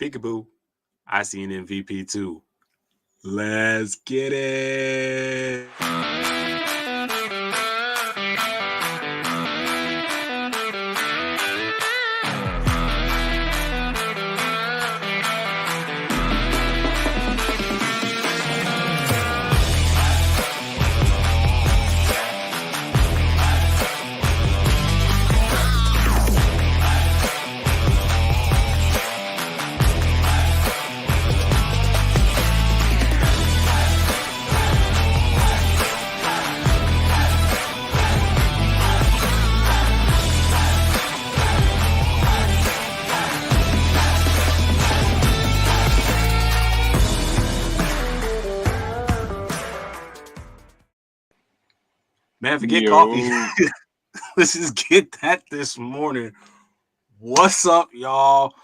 Peekaboo. I see an MVP too. Let's get it. Man, forget coffee. Let's just get that this morning. What's up, y'all?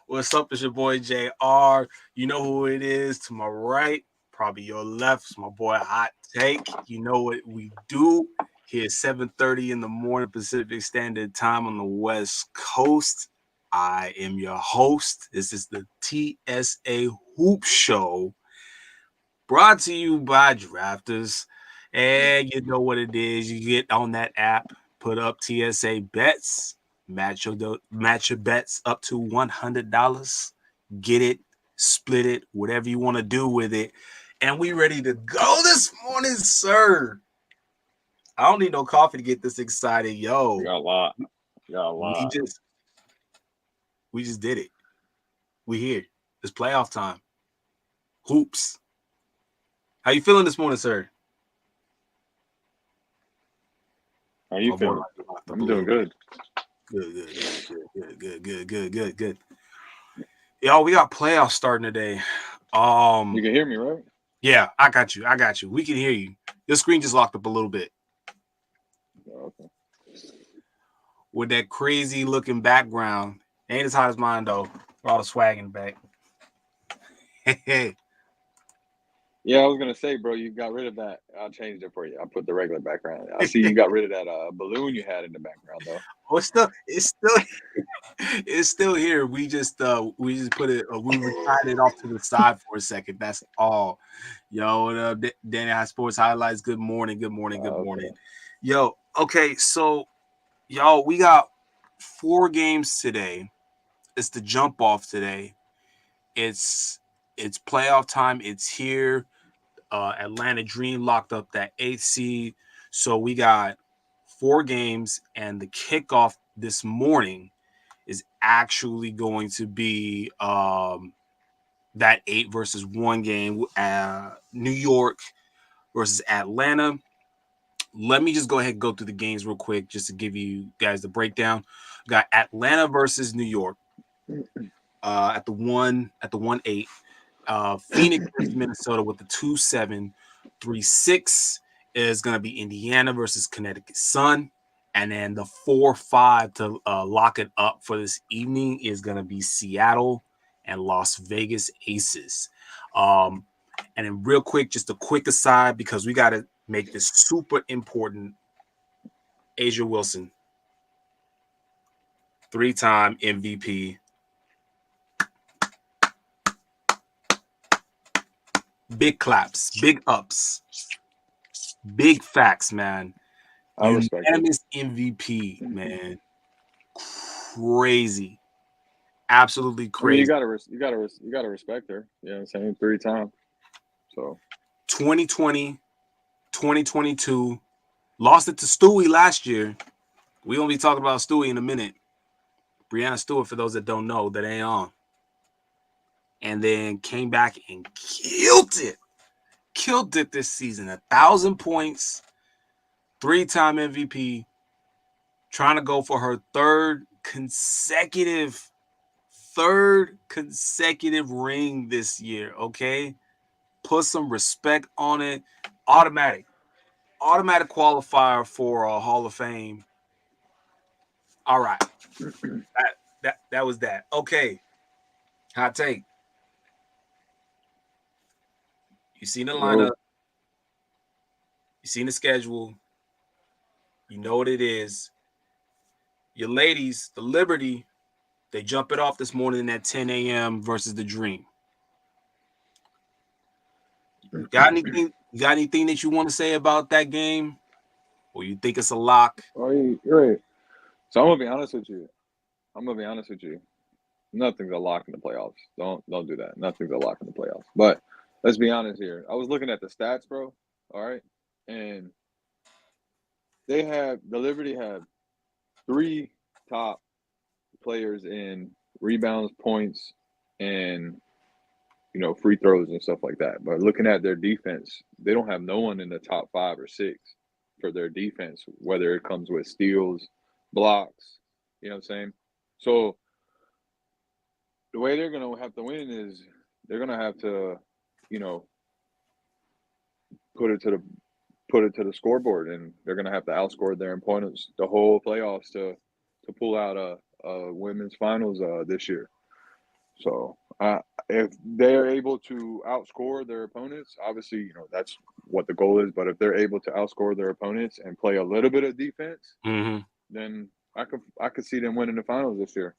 What's up? It's your boy JR. You know who it is. To my right, probably your left. It's my boy Hot Take. You know what we do. Here 7:30 in the morning Pacific Standard Time on the West Coast. I am your host. This is the TSA Hoop Show, brought to you by Drafters. And you know what it is. You get on that app, put up TSA bets, match your bets up to $100. Get it, split it, whatever you want to do with it. And we ready to go this morning, sir. I don't need no coffee to get this excited. Yo. We got a lot. We just did it. We here. It's playoff time. Hoops. How you feeling this morning, sir? How you feeling? I'm doing good. Good. Yo, we got playoffs starting today. You can hear me, right? Yeah, I got you. We can hear you. Your screen just locked up a little bit. Oh, okay. With that crazy looking background. Ain't as hot as mine though. For all the swag in the back. Hey. Yeah, I was gonna say, bro, you got rid of that. I changed it for you. I put the regular background. I see you got rid of that balloon you had in the background, though. Oh, it's still here. We just put it. We retired it off to the side for a second. That's all. Yo, Danny High Sports Highlights. Good morning. Okay. Yo, okay, so y'all, we got 4 games today. It's the jump off today. It's playoff time. It's here. Atlanta Dream locked up that 8th seed. So we got 4 games, and the kickoff this morning is actually going to be that 8 versus 1 game. New York versus Atlanta. Let me just go ahead and go through the games real quick just to give you guys the breakdown. We got Atlanta versus New York at the 1-8. Phoenix versus Minnesota with the 2-7. 3-6 is going to be Indiana versus Connecticut Sun. And then the 4-5 to lock it up for this evening is going to be Seattle and Las Vegas Aces. And then real quick, just a quick aside, because we got to make this super important. A'ja Wilson, 3-time MVP. Big claps, big ups, big facts, man. I respect it. MVP, man. Crazy. Absolutely crazy. I mean, you gotta respect her. You know what I'm saying? 3 times. So 2020, 2022, lost it to Stewie last year. We're gonna be talking about Stewie in a minute. Breanna Stewart, for those that don't know, that ain't on. And then came back and killed it this season. 1,000 points, 3-time MVP, trying to go for her third consecutive ring this year. Okay, put some respect on it. Automatic qualifier for a Hall of Fame. All right, that was that. Okay, Hot Take. You seen the lineup. You seen the schedule. You know what it is. Your ladies, the Liberty, They jump it off this morning at 10 a.m. versus the Dream. Got anything? Got anything that you want to say about that game, or you think it's a lock? Oh, you're right. So I'm gonna be honest with you. I'm gonna be honest with you. Nothing's a lock in the playoffs. Don't do that. Nothing's a lock in the playoffs. But let's be honest here. I was looking at the stats, bro. All right, and the Liberty have three top players in rebounds, points, and free throws and stuff like that. But looking at their defense, they don't have no one in the top 5 or 6 for their defense, whether it comes with steals, blocks. You know what I'm saying? So the way they're gonna have to win is they're gonna have to, you know, put it to the scoreboard, and they're gonna have to outscore their opponents the whole playoffs to pull out a women's finals this year. So if they're able to outscore their opponents, obviously, that's what the goal is. But if they're able to outscore their opponents and play a little bit of defense, Mm-hmm. then I could see them winning the finals this year.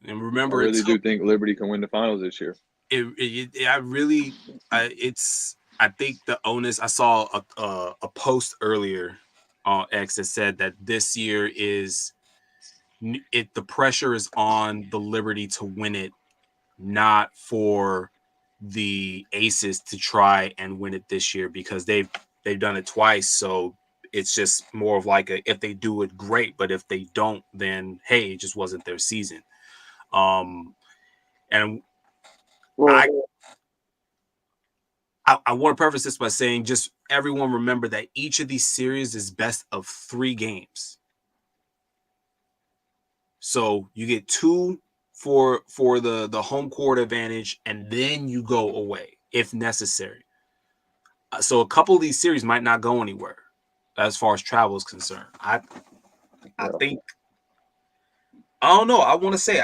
And I remember, really do think Liberty can win the finals this year. I think the onus. I saw a post earlier on X that said that this year is the pressure is on the Liberty to win it, not for the Aces to try and win it this year, because they've done it twice. So it's just more of like if they do it, great, but if they don't, then hey, it just wasn't their season. And Well, I want to preface this by saying, just everyone remember that each of these series is best of 3 games. So you get 2 for the home court advantage, and then you go away if necessary. So a couple of these series might not go anywhere as far as travel is concerned. I think, I don't know. I want to say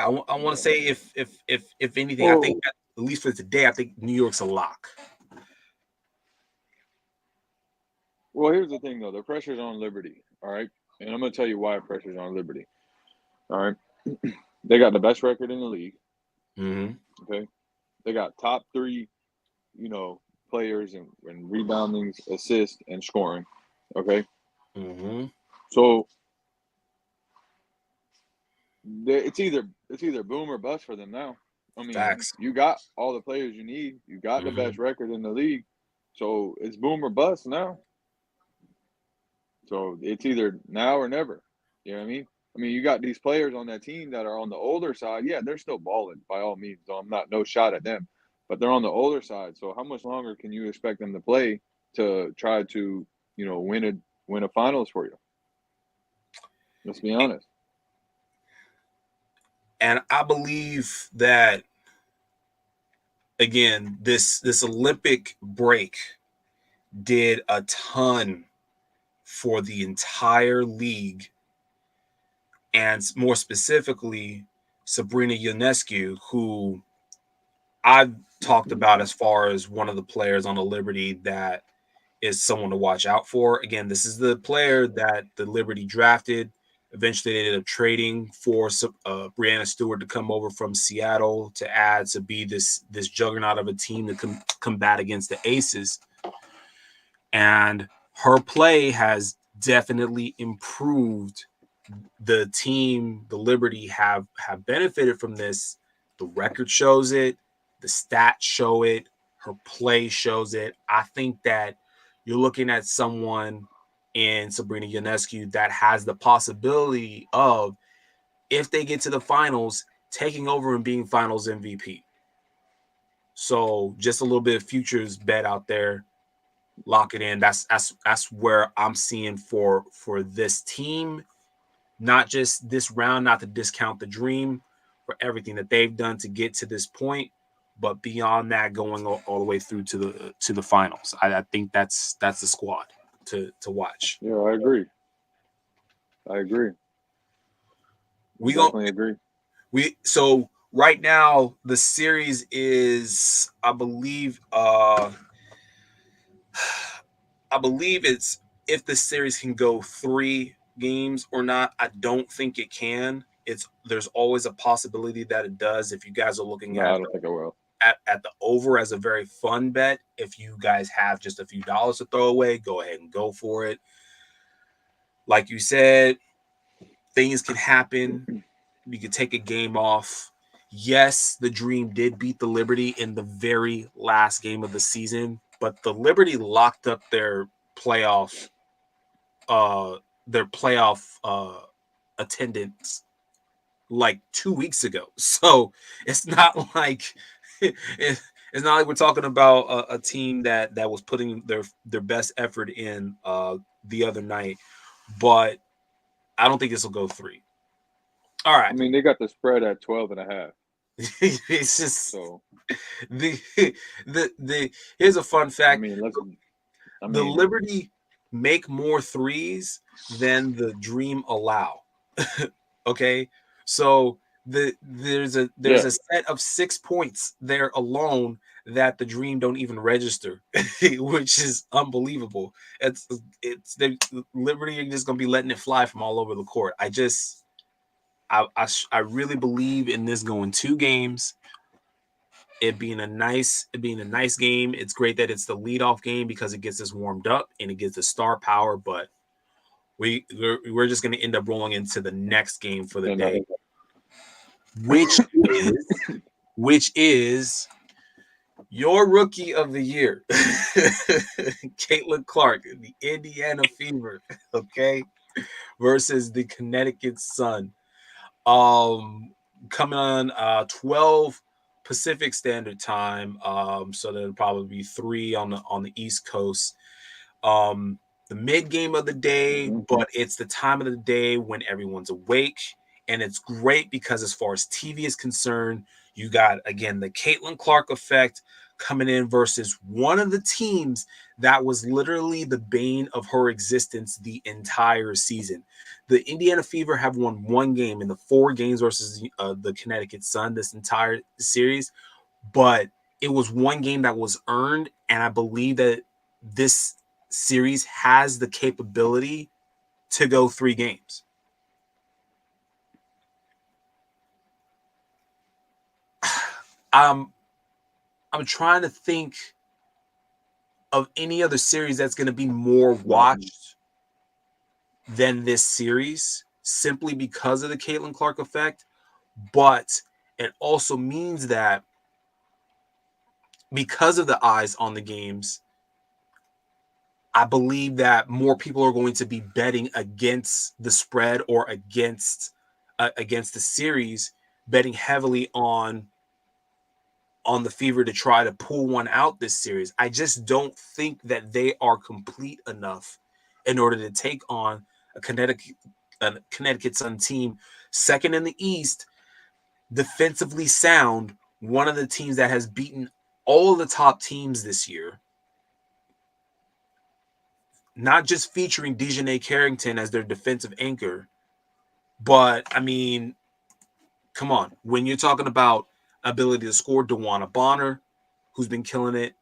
if anything, I think at least for today, I think New York's a lock. Well, here's the thing, though. The pressure's on Liberty, all right? And I'm going to tell you why pressure's on Liberty, all right? They got the best record in the league, okay? They got top 3, players in rebounding, assists, and scoring, okay? So it's either boom or bust for them now. I mean, Facts. you got all the players you need. You got the best record in the league. So it's boom or bust now. So it's either now or never. You know what I mean? I mean, you got these players on that team that are on the older side. Yeah, they're still balling by all means. So I'm not no shot at them, but they're on the older side. So how much longer can you expect them to play to try to, win a finals for you? Let's be honest. And I believe that, again, this Olympic break did a ton for the entire league, and more specifically Sabrina Ionescu, who I've talked about as far as one of the players on the Liberty that is someone to watch out for. Again, this is the player that the Liberty drafted. Eventually, they ended up trading for Brianna Stewart to come over from Seattle to add to be this juggernaut of a team to combat against the Aces. And her play has definitely improved the team. The Liberty have benefited from this. The record shows it. The stats show it. Her play shows it. I think that you're looking at someone in Sabrina Ionescu that has the possibility of, if they get to the finals, taking over and being finals MVP. So just a little bit of futures bet out there. Lock it in. That's where I'm seeing for this team. Not just this round, not to discount the Dream for everything that they've done to get to this point, but beyond that, going all the way through to the finals. I think that's the squad to watch. Yeah, I agree. We go. Definitely agree. So right now the series is, I believe it's, if the series can go 3 games or not. I don't think it can. there's always a possibility that it does. If you guys are looking No, I don't think I will. at the over as a very fun bet, if you guys have just a few dollars to throw away, go ahead and go for it. Like you said, things can happen. You could take a game off. Yes, the Dream did beat the Liberty in the very last game of the season, but the Liberty locked up playoff uh their playoff attendance like 2 weeks ago. So it's not like it's not like we're talking about a team that was putting their best effort in the other night. But I don't think this will go 3. All I right. mean, they got the spread at 12.5. It's just So the the here's a fun I fact. mean, The Liberty make more threes than the Dream allow. Okay, so there's a set of 6 points there alone that the Dream don't even register, which is unbelievable. It's the Liberty are just gonna be letting it fly from all over the court. I really believe in this going 2 games. It being a nice game. It's great that it's the leadoff game because it gets us warmed up and it gets the star power. But we're just going to end up rolling into the next game for the day, which is your rookie of the year, Caitlin Clark, the Indiana Fever, okay, versus the Connecticut Sun. Coming on 12 Pacific Standard Time. So that'll probably be 3 on the East Coast. The mid game of the day, but it's the time of the day when everyone's awake, and it's great because as far as TV is concerned, you got again the Caitlin Clark effect coming in versus one of the teams that was literally the bane of her existence the entire season. The Indiana Fever have won 1 game in the 4 games versus the Connecticut Sun this entire series, but it was 1 game that was earned, and I believe that this series has the capability to go 3 games. I'm trying to think of any other series that's going to be more watched than this series simply because of the Caitlin Clark effect. But it also means that because of the eyes on the games, I believe that more people are going to be betting against the spread or against the series, betting heavily on the Fever to try to pull one out this series. I just don't think that they are complete enough in order to take on a Connecticut Sun team, second in the East, defensively sound, one of the teams that has beaten all of the top teams this year. Not just featuring Dejanay Carrington as their defensive anchor, but I mean, come on. When you're talking about ability to score, DeWanna Bonner, who's been killing it,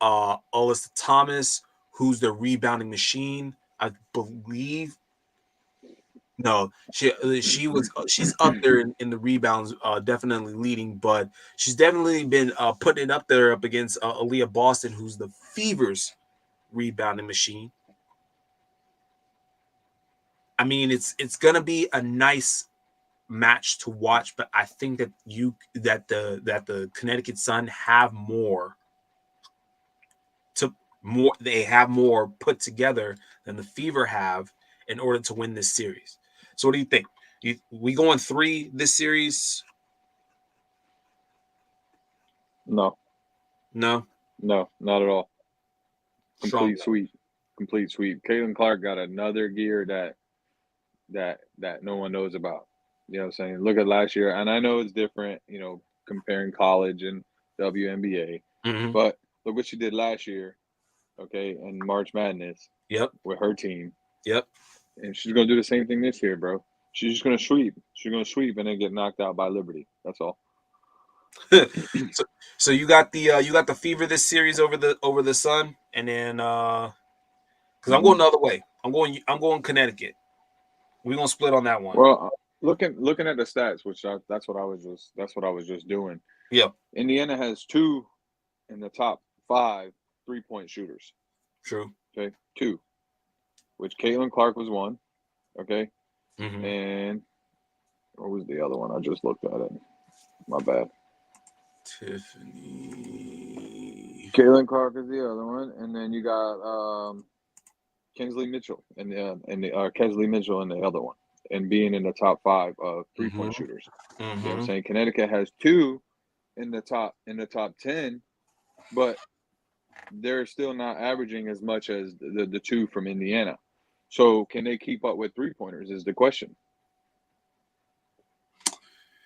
Alyssa Thomas, who's the rebounding machine, I believe. No, she's up there in the rebounds, definitely leading, but she's definitely been putting it up there up against Aaliyah Boston, who's the Fever's rebounding machine. I mean, it's gonna be a nice match to watch, but I think that the Connecticut Sun have they have more put together than the Fever have in order to win this series. So what do you think? We going 3 this series? No, not at all. Strong. Complete sweep. Caitlin Clark got another gear that no one knows about. You know what I'm saying? Look at last year, and I know it's different, comparing college and WNBA, but look what she did last year, okay, in March Madness. Yep. With her team. Yep. And she's gonna do the same thing this year, bro. She's just gonna sweep. She's gonna sweep and then get knocked out by Liberty. That's all. So you got the Fever this series over the Sun, and then because I'm going the other way. I'm going Connecticut. We're gonna split on that one. Well, looking at the stats, that's what I was just doing. Yep. Indiana has 2 in the top 5 3-point shooters. True. Okay, 2, which Caitlin Clark was one. Okay, Mm-hmm. and what was the other one? I just looked at it. My bad. Tiffany. Caitlin Clark is the other one, and then you got Kensley Mitchell and Kesley Mitchell in the other one, and being in the top 5 of 3-point shooters. You know what I'm saying? Connecticut has 2 in the top 10, but they're still not averaging as much as the 2 from Indiana. So can they keep up with 3-pointers is the question.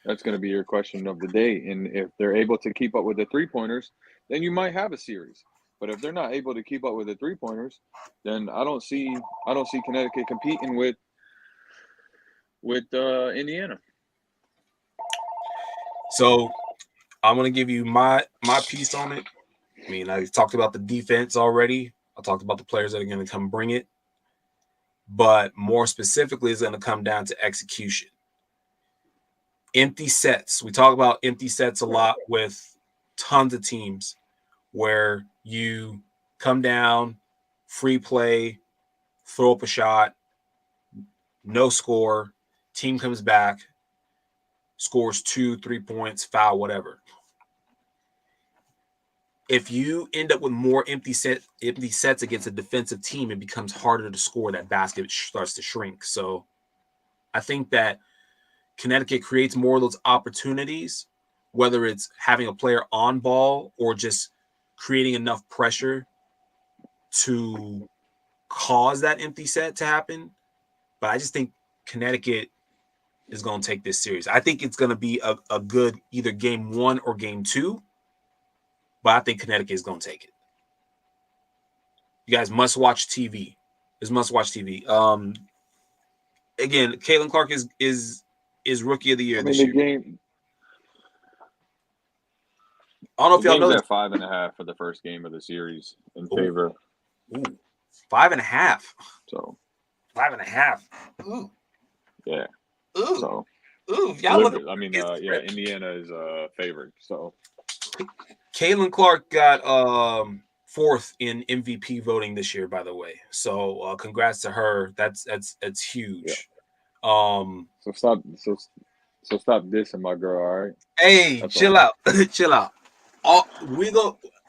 That's going to be your question of the day. And if they're able to keep up with the 3-pointers, then you might have a series. But if they're not able to keep up with the 3-pointers, then I don't see Connecticut competing with Indiana. So I'm gonna give you my piece on it. I mean, I talked about the defense already. I talked about the players that are going to come bring it. But more specifically, it's going to come down to execution. Empty sets. We talk about empty sets a lot with tons of teams where you come down, free play, throw up a shot, no score, team comes back, scores 2, 3 points, foul, whatever. If you end up with more empty sets against a defensive team, it becomes harder to score. That basket starts to shrink. So I think that Connecticut creates more of those opportunities, whether it's having a player on ball or just creating enough pressure to cause that empty set to happen. But I just think Connecticut is going to take this series. I think it's going to be a good either game 1 or game 2. But I think Connecticut is going to take it. You guys must watch TV. It's must watch TV. Again, Caitlin Clark is rookie of the year this year. I don't know if y'all know this. At 5.5 for the first game of the series in favor. Ooh. 5.5. So 5.5. Ooh. Yeah. Ooh. So y'all look. Indiana is favored. So Caitlin Clark got 4th in MVP voting this year, by the way. So congrats to her. That's huge. Yeah. So stop dissing my girl, all right? Hey, chill out. Chill out.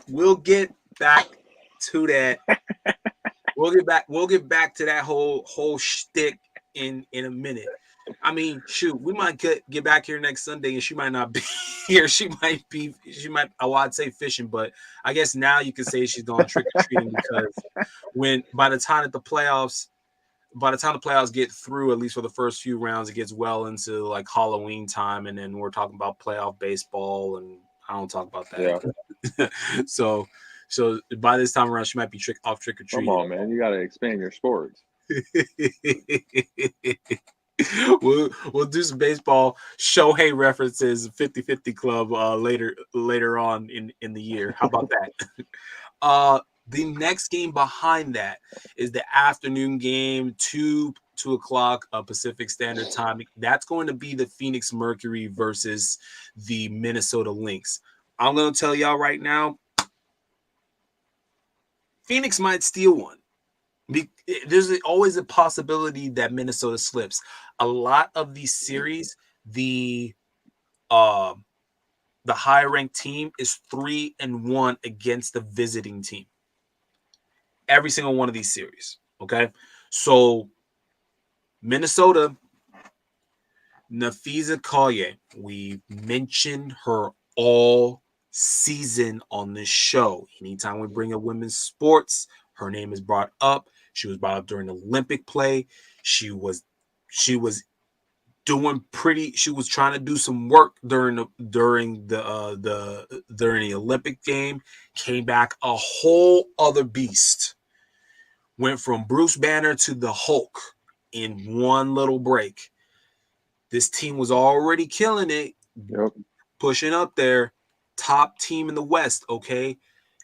We'll get back to that. We'll get back to that whole shtick in a minute. I mean, shoot, we might get back here next Sunday and she might not be here. She might, I'd say fishing, but I guess now you can say she's going trick-or-treating because by the time the playoffs get through, at least for the first few rounds, it gets well into like Halloween time, and then we're talking about playoff baseball, and I don't talk about that. Yeah. So by this time around, she might be trick-or-treating. Come on, man. You got to expand your sports. We'll do some baseball Shohei references 50-50 club later on in the year. How about that? The next game behind that is the afternoon game, 2 o'clock Pacific Standard Time. That's going to be the Phoenix Mercury versus the Minnesota Lynx. I'm going to tell y'all right now, Phoenix might steal one. There's always a possibility that Minnesota slips. A lot of these series, the high-ranked team is 3-1 against the visiting team. Every single one of these series. Okay, so Minnesota, Nafisa Collier, we mentioned her all season on this show. Anytime we bring up women's sports, her name is brought up. She was brought up during Olympic play. She was doing pretty. She was trying to do some work during the Olympic game. Came back a whole other beast. Went from Bruce Banner to the Hulk in one little break. This team was already killing it, pushing up there. Top team in the West, okay?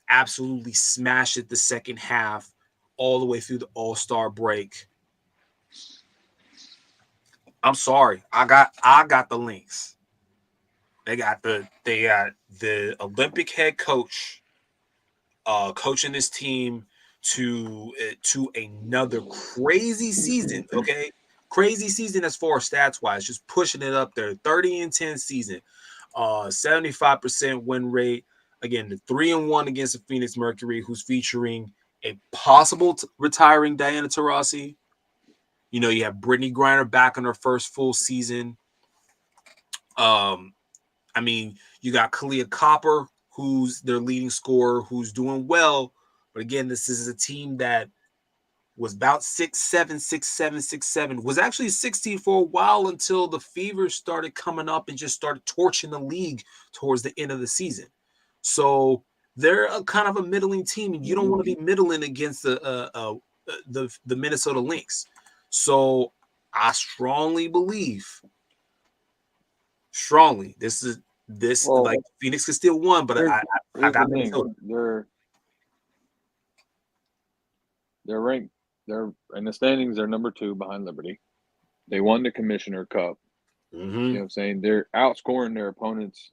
Absolutely smashed it the second half, all the way through the All-Star break. I'm sorry. I got the Lynx. They got the Olympic head coach coaching this team to another crazy season, okay? Crazy season as far as stats wise, just pushing it up there. 30-10 season. 75% win rate. Again, the 3-1 against the Phoenix Mercury, who's featuring a possible retiring Diana Taurasi. You know, you have Brittany Griner back on her first full season. Um, I mean, you got Kalia Copper, who's their leading scorer, who's doing well. But again, this is a team that was about 6'7", 6'7", 6'7", was actually 16 for a while until the Fever started coming up and just started torching the league towards the end of the season. So they're a kind of a middling team, and you don't want to be middling against the Minnesota Lynx. So I strongly, this Well, like Phoenix could still win, but here's I here's the got thing. Minnesota. They're ranked. They're in the standings. They're number 2 behind Liberty. They won the Commissioner Cup. You know what I'm saying? They're outscoring their opponents,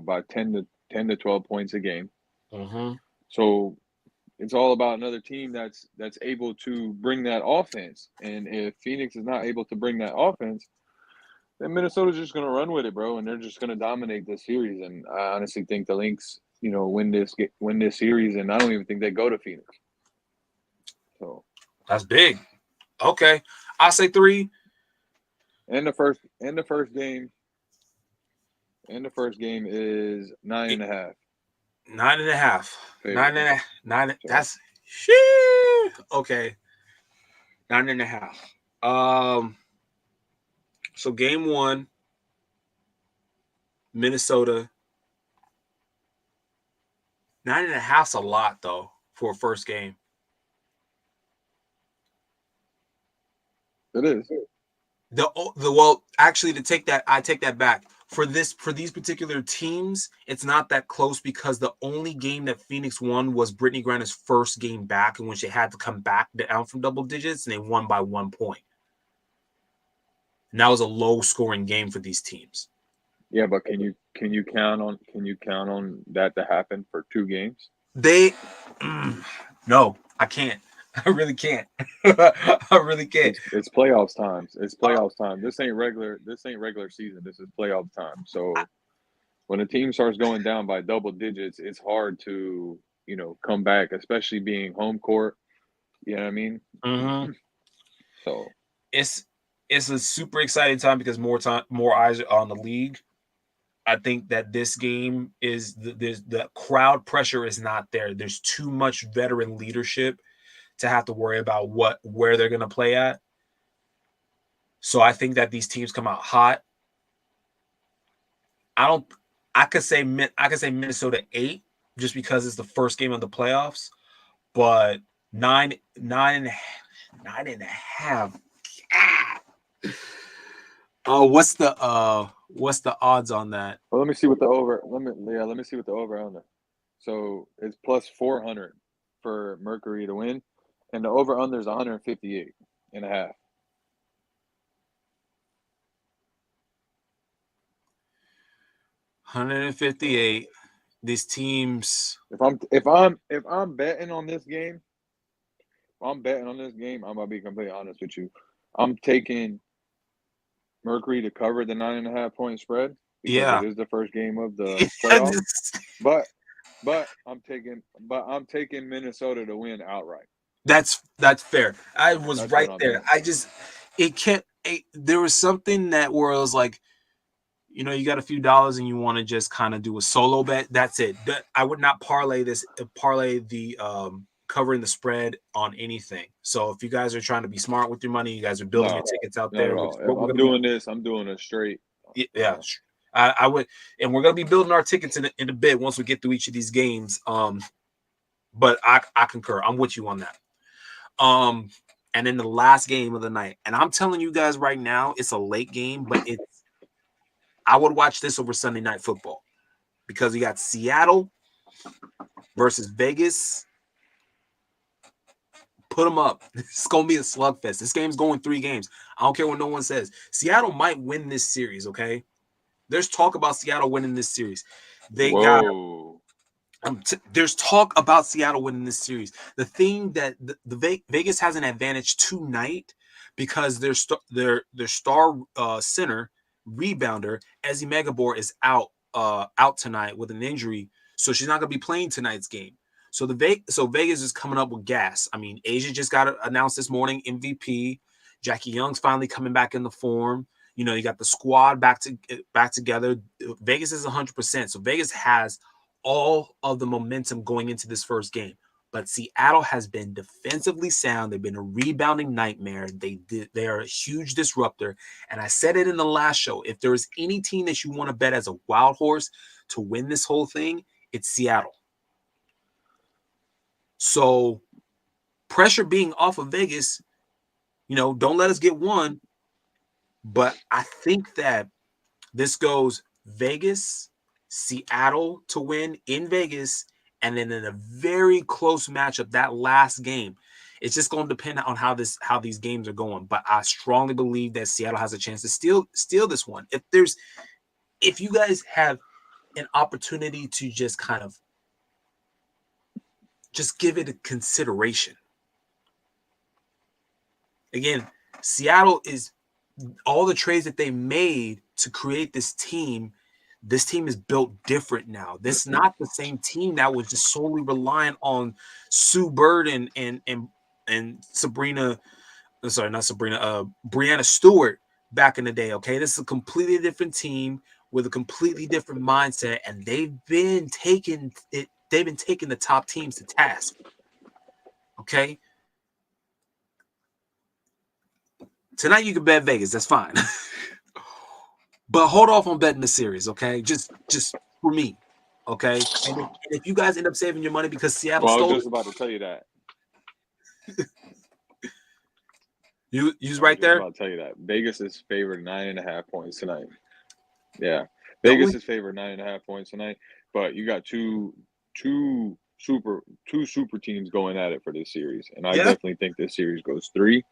by 10 to 12 points a game. Mm-hmm. So it's all about another team that's able to bring that offense. And if Phoenix is not able to bring that offense, then Minnesota's just going to run with it, bro, and they're just going to dominate this series. And I honestly think the Lynx, win this series, and I don't even think they go to Phoenix. So That's big. Okay, I say 3. and the first game is 9.5 9.5. favorite. 9. So That's shit. Okay. 9.5. So game 1, Minnesota. 9.5's a lot though for a first game. it is. Well, actually, to take that, I take that back. For these particular teams, it's not that close because the only game that Phoenix won was Brittany Griner's first game back, in which they had to come back down from double digits, and they won by 1 point. And that was a low scoring game for these teams. Yeah, but can you count on that to happen for 2 games? They no, I can't. I really can't. I really can't. It's playoffs times. It's playoffs time. This ain't regular season. This is playoff time. So when a team starts going down by double digits, it's hard to, come back, especially being home court. You know what I mean? Mm-hmm. So It's a super exciting time because more eyes are on the league. I think that this game is there's the crowd pressure is not there. There's too much veteran leadership to have to worry about where they're going to play at. So I think that these teams come out hot. I don't. I could say Minnesota 8 just because it's the first game of the playoffs, but 9.5. Oh, what's the odds on that? well, let me see what the over. Let me see what the over under. So it's plus 400 for Mercury to win, and the over under is 158.5. 158. These teams. If I'm betting on this game, I'm gonna be completely honest with you. I'm taking Mercury to cover the 9.5 point spread because it Yeah. is the first game of the playoffs. But I'm taking Minnesota to win outright. That's fair. I was That's what right I'm there. doing. It can't. There was something that where it was like, you got a few dollars and you want to just kind of do a solo bet. That's it. I would not parlay the covering the spread on anything. So if you guys are trying to be smart with your money, you guys are building your No, tickets out not there. at Which is all. what If we're I'm gonna be. doing this, I'm doing it straight. Yeah, I would, and we're gonna be building our tickets in a bit once we get through each of these games. But I concur. I'm with you on that. Um, and then the last game of the night, and I'm telling you guys right now, it's a late game, but I would watch this over Sunday Night Football because you got Seattle versus Vegas. Put them up. It's going to be a slugfest. This game's going 3 games. I don't care what no one says. Seattle might win this series, okay? There's talk about Seattle winning this series. They got Whoa. there's talk about Seattle winning this series. The thing that the Vegas has an advantage tonight because their star center rebounder Ezzy Megabor is out tonight with an injury, so she's not going to be playing tonight's game. So Vegas is coming up with gas. I mean, Asia just got announced this morning MVP. Jackie Young's finally coming back in the form. You know, you got the squad back together. Vegas is 100%. So Vegas has all of the momentum going into this first game. But Seattle has been defensively sound. They've been a rebounding nightmare. They are a huge disruptor. And I said it in the last show. If there is any team that you want to bet as a wild horse to win this whole thing, it's Seattle. So pressure being off of Vegas, you know, don't let us get one. But I think that this goes Vegas, Seattle to win in Vegas, and then in a very close matchup, that last game. It's just going to depend on how these games are going. But I strongly believe that Seattle has a chance to steal this one. If you guys have an opportunity to just kind of just give it a consideration. Again, Seattle is all the trades that they made to create this team is built different now. This is not the same team that was just solely reliant on Sue Bird and Sabrina. Sorry, not Sabrina. Brianna Stewart back in the day. Okay, this is a completely different team with a completely different mindset, and they've been taking it. They've been taking the top teams to task. Okay. Tonight you can bet Vegas. That's fine. But hold off on betting the series, okay? Just for me, okay? And if you guys end up saving your money because Seattle Well, I was stole just about to tell you that. you's right there. About to tell you that Vegas is favored 9.5 points tonight. Yeah, Vegas is favored 9.5 points tonight. But you got two super teams going at it for this series, and I definitely think this series goes 3.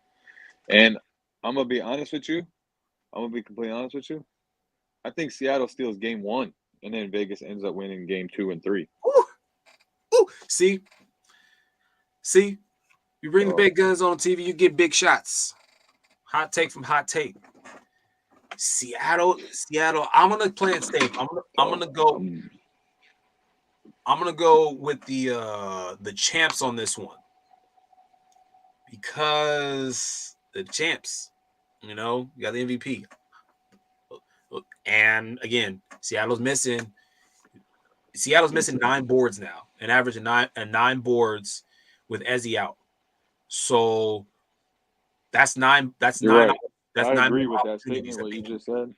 And I'm gonna be honest with you. I'm gonna be completely honest with you. I think Seattle steals game 1, and then Vegas ends up winning game 2 and 3. Ooh. See, you bring the big guns on TV, you get big shots. Hot take from hot take. Seattle. I'm gonna play it safe. I'm gonna go with the champs on this one because the champs, you know, you got the MVP. And again, Seattle's missing 9 boards now, an average of 9 boards with Ezzy out. So that's 9. That's You're 9. right. That's I 9 agree with more that statement. What you opportunities. just said.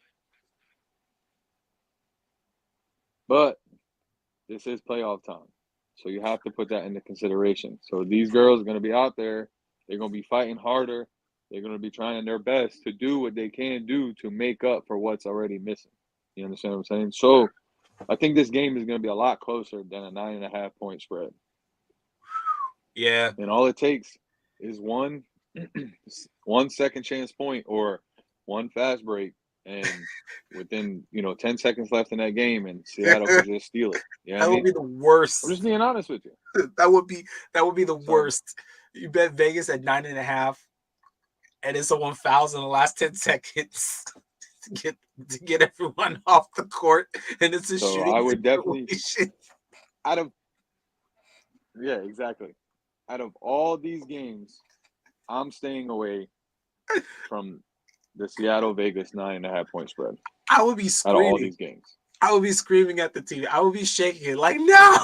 But this is playoff time, so you have to put that into consideration. So these girls are going to be out there. They're going to be fighting harder. They're going to be trying their best to do what they can do to make up for what's already missing. You understand what I'm saying? So I think this game is going to be a lot closer than a 9.5 point spread. Yeah. And all it takes is one second chance point or one fast break, and within 10 seconds left in that game, and Seattle could just steal it. You know That would be the worst. I'm just being honest with you. That would be the worst. You bet Vegas at 9.5, and then someone fouls in the last 10 seconds to get everyone off the court, and it's a shooting I would definitely exactly. Out of all these games, I'm staying away from the Seattle Vegas 9.5 point spread. I would be screaming. Out of all these games, I would be screaming at the TV. I would be shaking it like, no,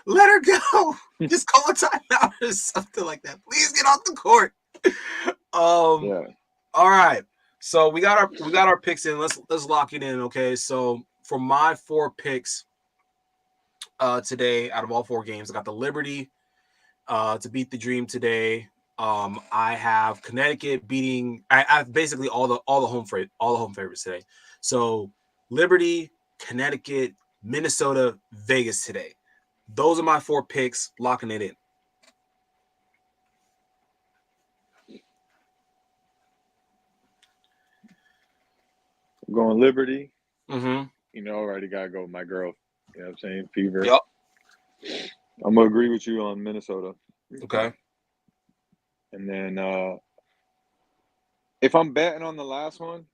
let her go. Just call a timeout or something like that. Please get off the court. yeah. All right. So we got our picks in. Let's lock it in. Okay. So for my 4 picks today, out of all 4 games, I got the Liberty to beat the Dream today. I have Connecticut beating. I have basically all the home favorites today. So Liberty, Connecticut, Minnesota, Vegas today. Those are my 4 picks. Locking it in. I'm going Liberty. Mm-hmm. You know, already gotta go with my girl. You know what I'm saying? Fever. Yep. I'm gonna agree with you on Minnesota. Okay. And then if I'm betting on the last one,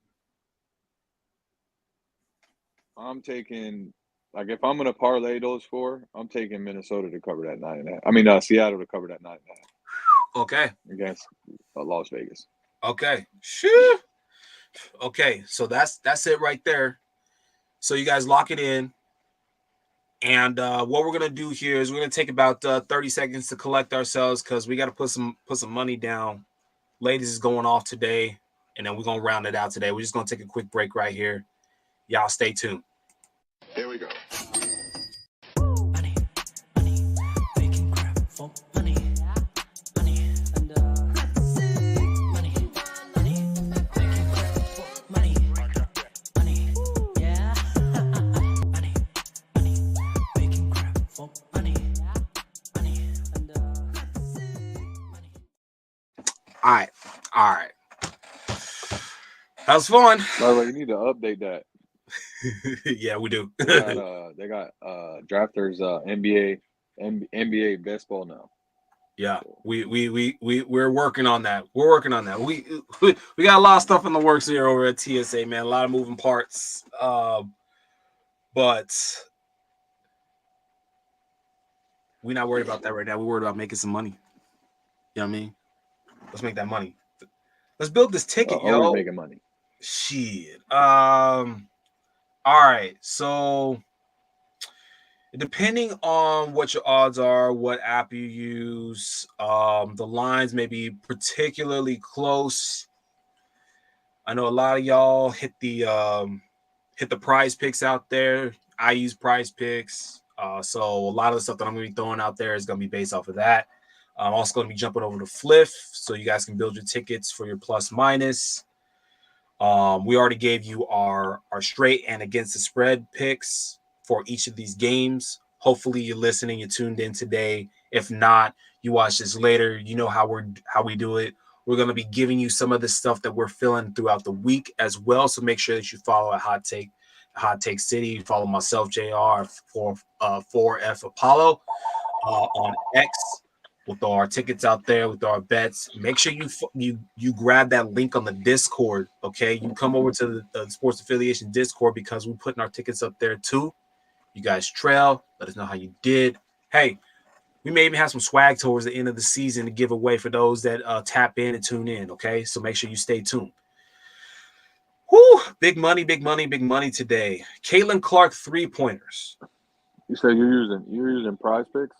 I'm taking if I'm gonna parlay those four, I'm taking Minnesota to cover that 9.5. I mean Seattle to cover that 9.5 Okay. against Las Vegas. Okay. Sure. Okay. So that's it right there. So you guys lock it in. And what we're gonna do here is we're gonna take about 30 seconds to collect ourselves because we got to put some money down. Ladies is going off today, and then we're gonna round it out today. We're just gonna take a quick break right here. Y'all stay tuned. Here we go. All right. That was fun. By the way, you need to update that. Yeah, we do. They got drafters NBA best ball now. Yeah, we're working on that. We're working on that. We got a lot of stuff in the works here over at TSA, man. A lot of moving parts. But we're not worried about that right now. We're worried about making some money. You know what I mean? Let's make that money. Let's build this ticket, Always yo. making money. Shit. All right. So depending on what your odds are, what app you use, the lines may be particularly close. I know a lot of y'all hit the prize picks out there. I use prize picks. So a lot of the stuff that I'm going to be throwing out there is going to be based off of that. I'm also going to be jumping over to Fliff so you guys can build your tickets for your plus minus. We already gave you our straight and against the spread picks for each of these games. Hopefully you're listening, you're tuned in today. If not, you watch this later. You know how we do it. We're going to be giving you some of the stuff that we're feeling throughout the week as well. So make sure that you follow at Hot Take City. Follow myself, JR, for 4F Apollo on X. With our tickets out there, with our bets, make sure you grab that link on the Discord. Okay, you come over to the Sports Affiliation Discord because we're putting our tickets up there too. You guys trail. Let us know how you did. Hey, we may even have some swag towards the end of the season to give away for those that tap in and tune in. Okay, so make sure you stay tuned. Whoo! Big money today. Caitlin Clark 3-pointers. You said you're using prize picks?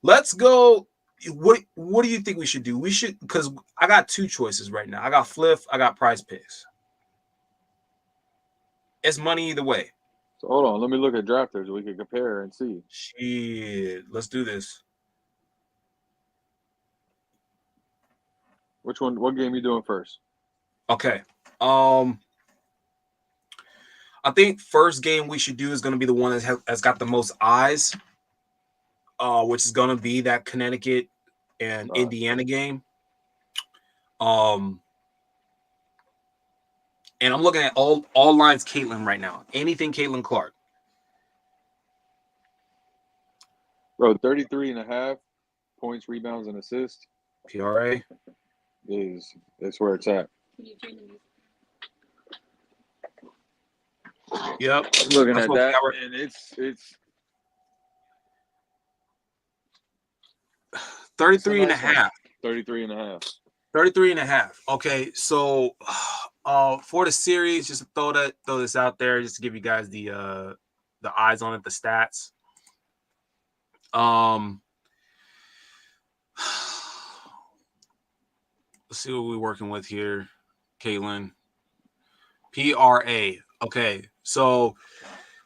Let's go. What do you think we should do? We should, because I got two choices right now. I got Fliff, I got prize picks. It's money either way. So hold on, let me look at drafters. We can compare and see. Shit. Let's do this. Which one? What game you doing first? Okay. I think first game we should do is going to be the one that has got the most eyes, which is going to be that Connecticut and Indiana game. And I'm looking at all lines Caitlin right now. Anything Caitlin Clark. Bro, 33.5 points, rebounds, and assists. PRA that's where it's at. Yep. I'm looking at that, and it's 33 and a half. 33.5. 33 and a half. Okay, so for the series, just to throw this out there, just to give you guys the eyes on it, the stats. Let's see what we're working with here, Caitlin. PRA. Okay, so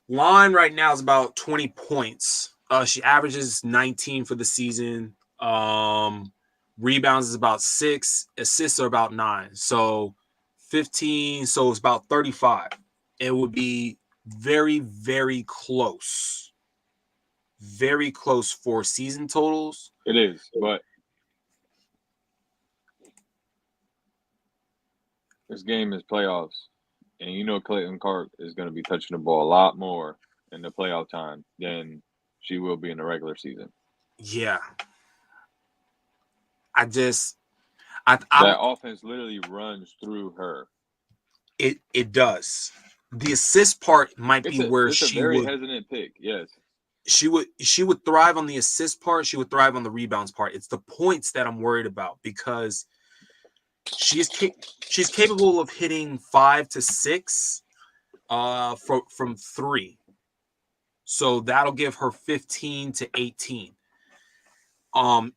line right now is about 20 points. She averages 19 for the season. Rebounds is about 6. Assists are about 9. So 15. So it's about 35. It would be very, very close. Very close for season totals. It is, but this game is playoffs. And you know Clayton Clark is going to be touching the ball a lot more in the playoff time than she will be in the regular season. Yeah. I'm That offense literally runs through her. it does. The assist part might be where It's a very hesitant pick. Yes. she would thrive on the assist part, she would thrive on the rebounds part. It's the points that I'm worried about because she's capable of hitting 5 to 6 from 3. So that'll give her 15 to 18.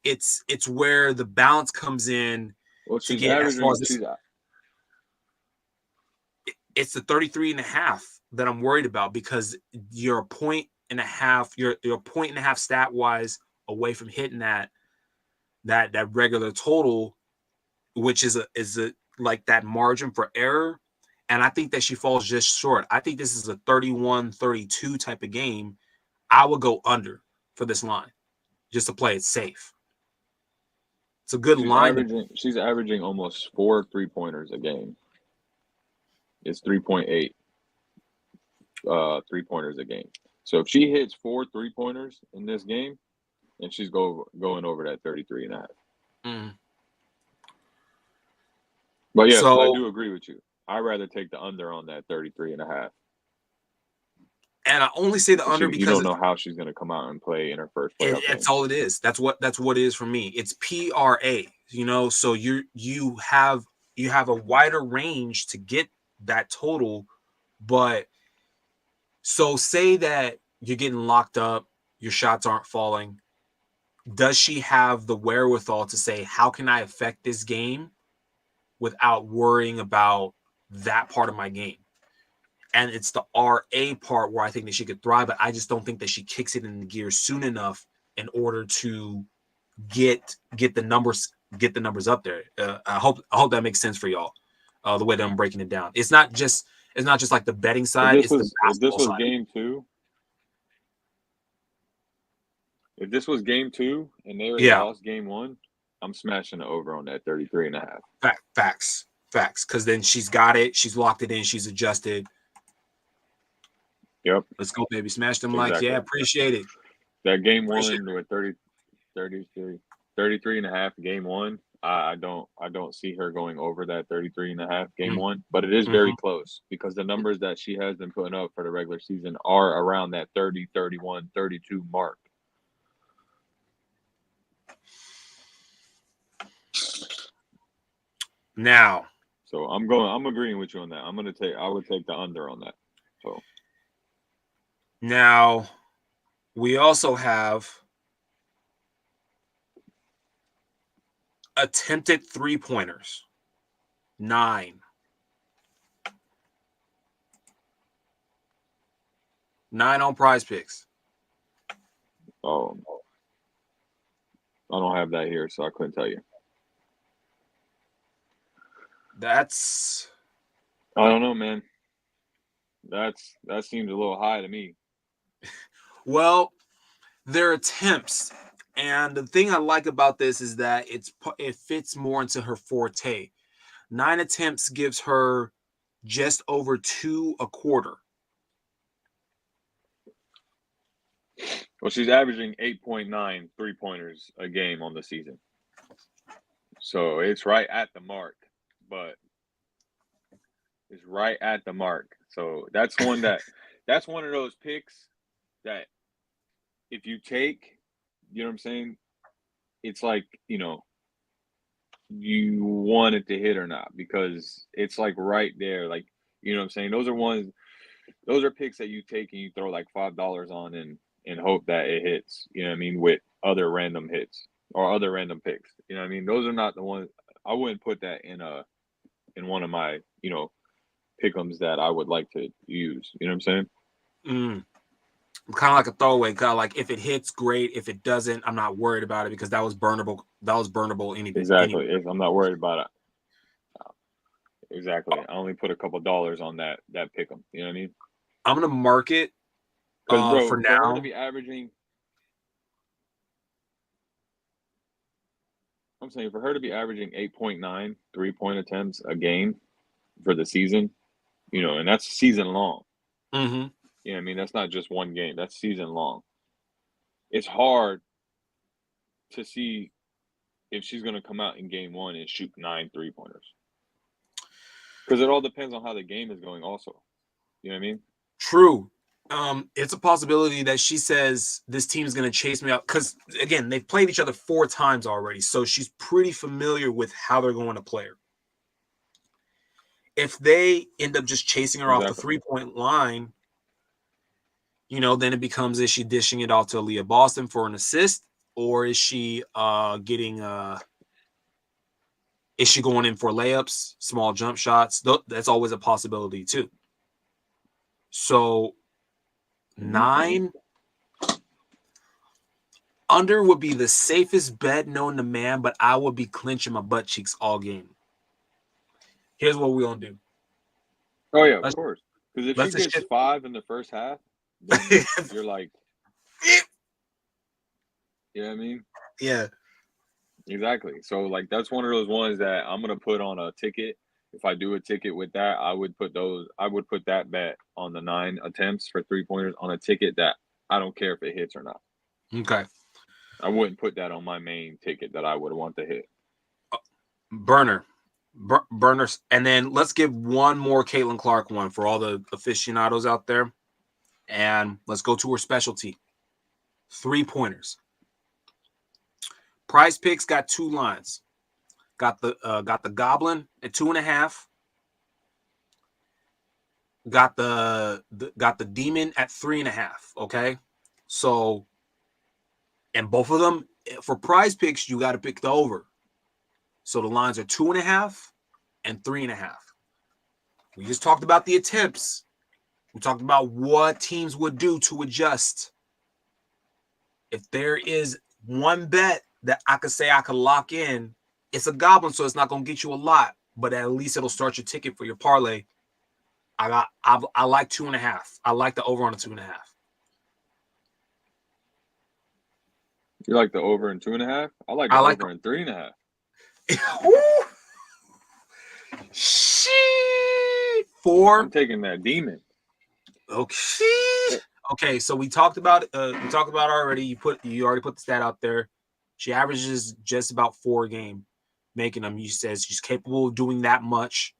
It's where the balance comes in Well, to she's get as far averaging. as this. It's the 33 and a half that I'm worried about because you're a point and a half, you're a point and a half stat wise away from hitting that regular total, which is a like that margin for error. And I think that she falls just short. I think this is a 31-32 type of game. I would go under for this line just to play it safe. It's a good line. She's averaging almost 4 3-pointers a game. It's 3.8 3-pointers a game. So if she hits 4 3-pointers in this game, then she's going over that 33 and a half. Mm. But yes, I do agree with you. I'd rather take the under on that 33 and a half. And I only say the under because you don't know how she's going to come out and play in her first playoff game. That's all it is. That's what it is for me. It's PRA, so you have a wider range to get that total, but so say that you're getting locked up, your shots aren't falling. Does she have the wherewithal to say, how can I affect this game without worrying about that part of my game? And it's the RA part where I think that she could thrive, but I just don't think that she kicks it in the gear soon enough in order to get the numbers up there. I hope that makes sense for y'all. The way that I'm breaking it down, it's not just like the betting side. It's the basketball if this was side. game 2, if this was game 2 and they already lost game 1, I'm smashing the over on that 33 and a half. Facts. Because then she's got it. She's locked it in. She's adjusted. Yep. Let's go, baby. Smash them likes. Yeah, appreciate it. That game 1 with 33 and a half game 1. I don't see her going over that 33 and a half game 1, but it is very close because the numbers that she has been putting up for the regular season are around that 30, 31, 32 mark. Now, so I'm agreeing with you on that. I would take the under on that. So now we also have attempted 3-pointers. 9. 9 on Prize Picks. I don't have that here, so I couldn't tell you. That's. I don't know, man. That seems a little high to me. Well, they're attempts, and the thing I like about this is that it fits more into her forte. 9 attempts gives her just over 2 a quarter. Well, she's averaging 8.9 3-pointers a game on the season. So it's right at the mark, but it's right at the mark. So that's one of those picks that if you take, you know what I'm saying? It's like, you want it to hit or not because it's like right there. Like, you know what I'm saying? Those are picks that you take and you throw like $5 on and hope that it hits, you know what I mean, with other random hits or other random picks. You know what I mean? Those are not the ones I wouldn't put that in one of my, pick'ems that I would like to use. You know what I'm saying? Kind of like a throwaway. Kind of like if it hits, great. If it doesn't, I'm not worried about it because that was burnable. Exactly. I'm not worried about it. Exactly. I only put a couple dollars on that pick'em. You know what I mean? I'm gonna mark it because bro, for now her to be averaging. I'm saying for her to be averaging 8.9 3-point attempts a game for the season, and that's season long. Mm-hmm. You know what I mean? That's not just one game. That's season long. It's hard to see if she's going to come out in game 1 and shoot 9 3-pointers. Because it all depends on how the game is going also. You know what I mean? True. It's a possibility that she says this team is going to chase me out because, again, they've played each other 4 times already, so she's pretty familiar with how they're going to play her. If they end up just chasing her off the 3-point line, then it becomes, is she dishing it off to Aaliyah Boston for an assist, or is she is she going in for layups, small jump shots? That's always a possibility too. So 9 under would be the safest bet known to man, but I would be clenching my butt cheeks all game. Here's what we're gonna do. Oh yeah, of course. Because if she gets shift. 5 in the first half, then you're like, you know what I mean? Yeah. Exactly. So like that's one of those ones that I'm gonna put on a ticket. If I do a ticket with that, I would put that bet on the 9 attempts for 3-pointers on a ticket that I don't care if it hits or not. Okay. I wouldn't put that on my main ticket that I would want to hit. Burners. And then let's give one more Caitlin Clark one for all the aficionados out there. And let's go to her specialty. 3-pointers. Prize Picks got 2 lines. Got the Goblin at 2.5. Got the Demon at 3.5. Okay, so and both of them for Prize Picks you got to pick the over. So the lines are 2.5 and 3.5. We just talked about the attempts. We talked about what teams would do to adjust. If there is one bet that I could say I could lock in, it's a Goblin, so it's not going to get you a lot, but at least it'll start your ticket for your parlay. I like 2.5. I like the over on a 2.5. You like the over in 2.5? I like the over in 3.5. Shit. 4. I'm taking that Demon. Okay, so we talked about already. You already put the stat out there. She averages just about 4 a game, making them. You said she's capable of doing that much.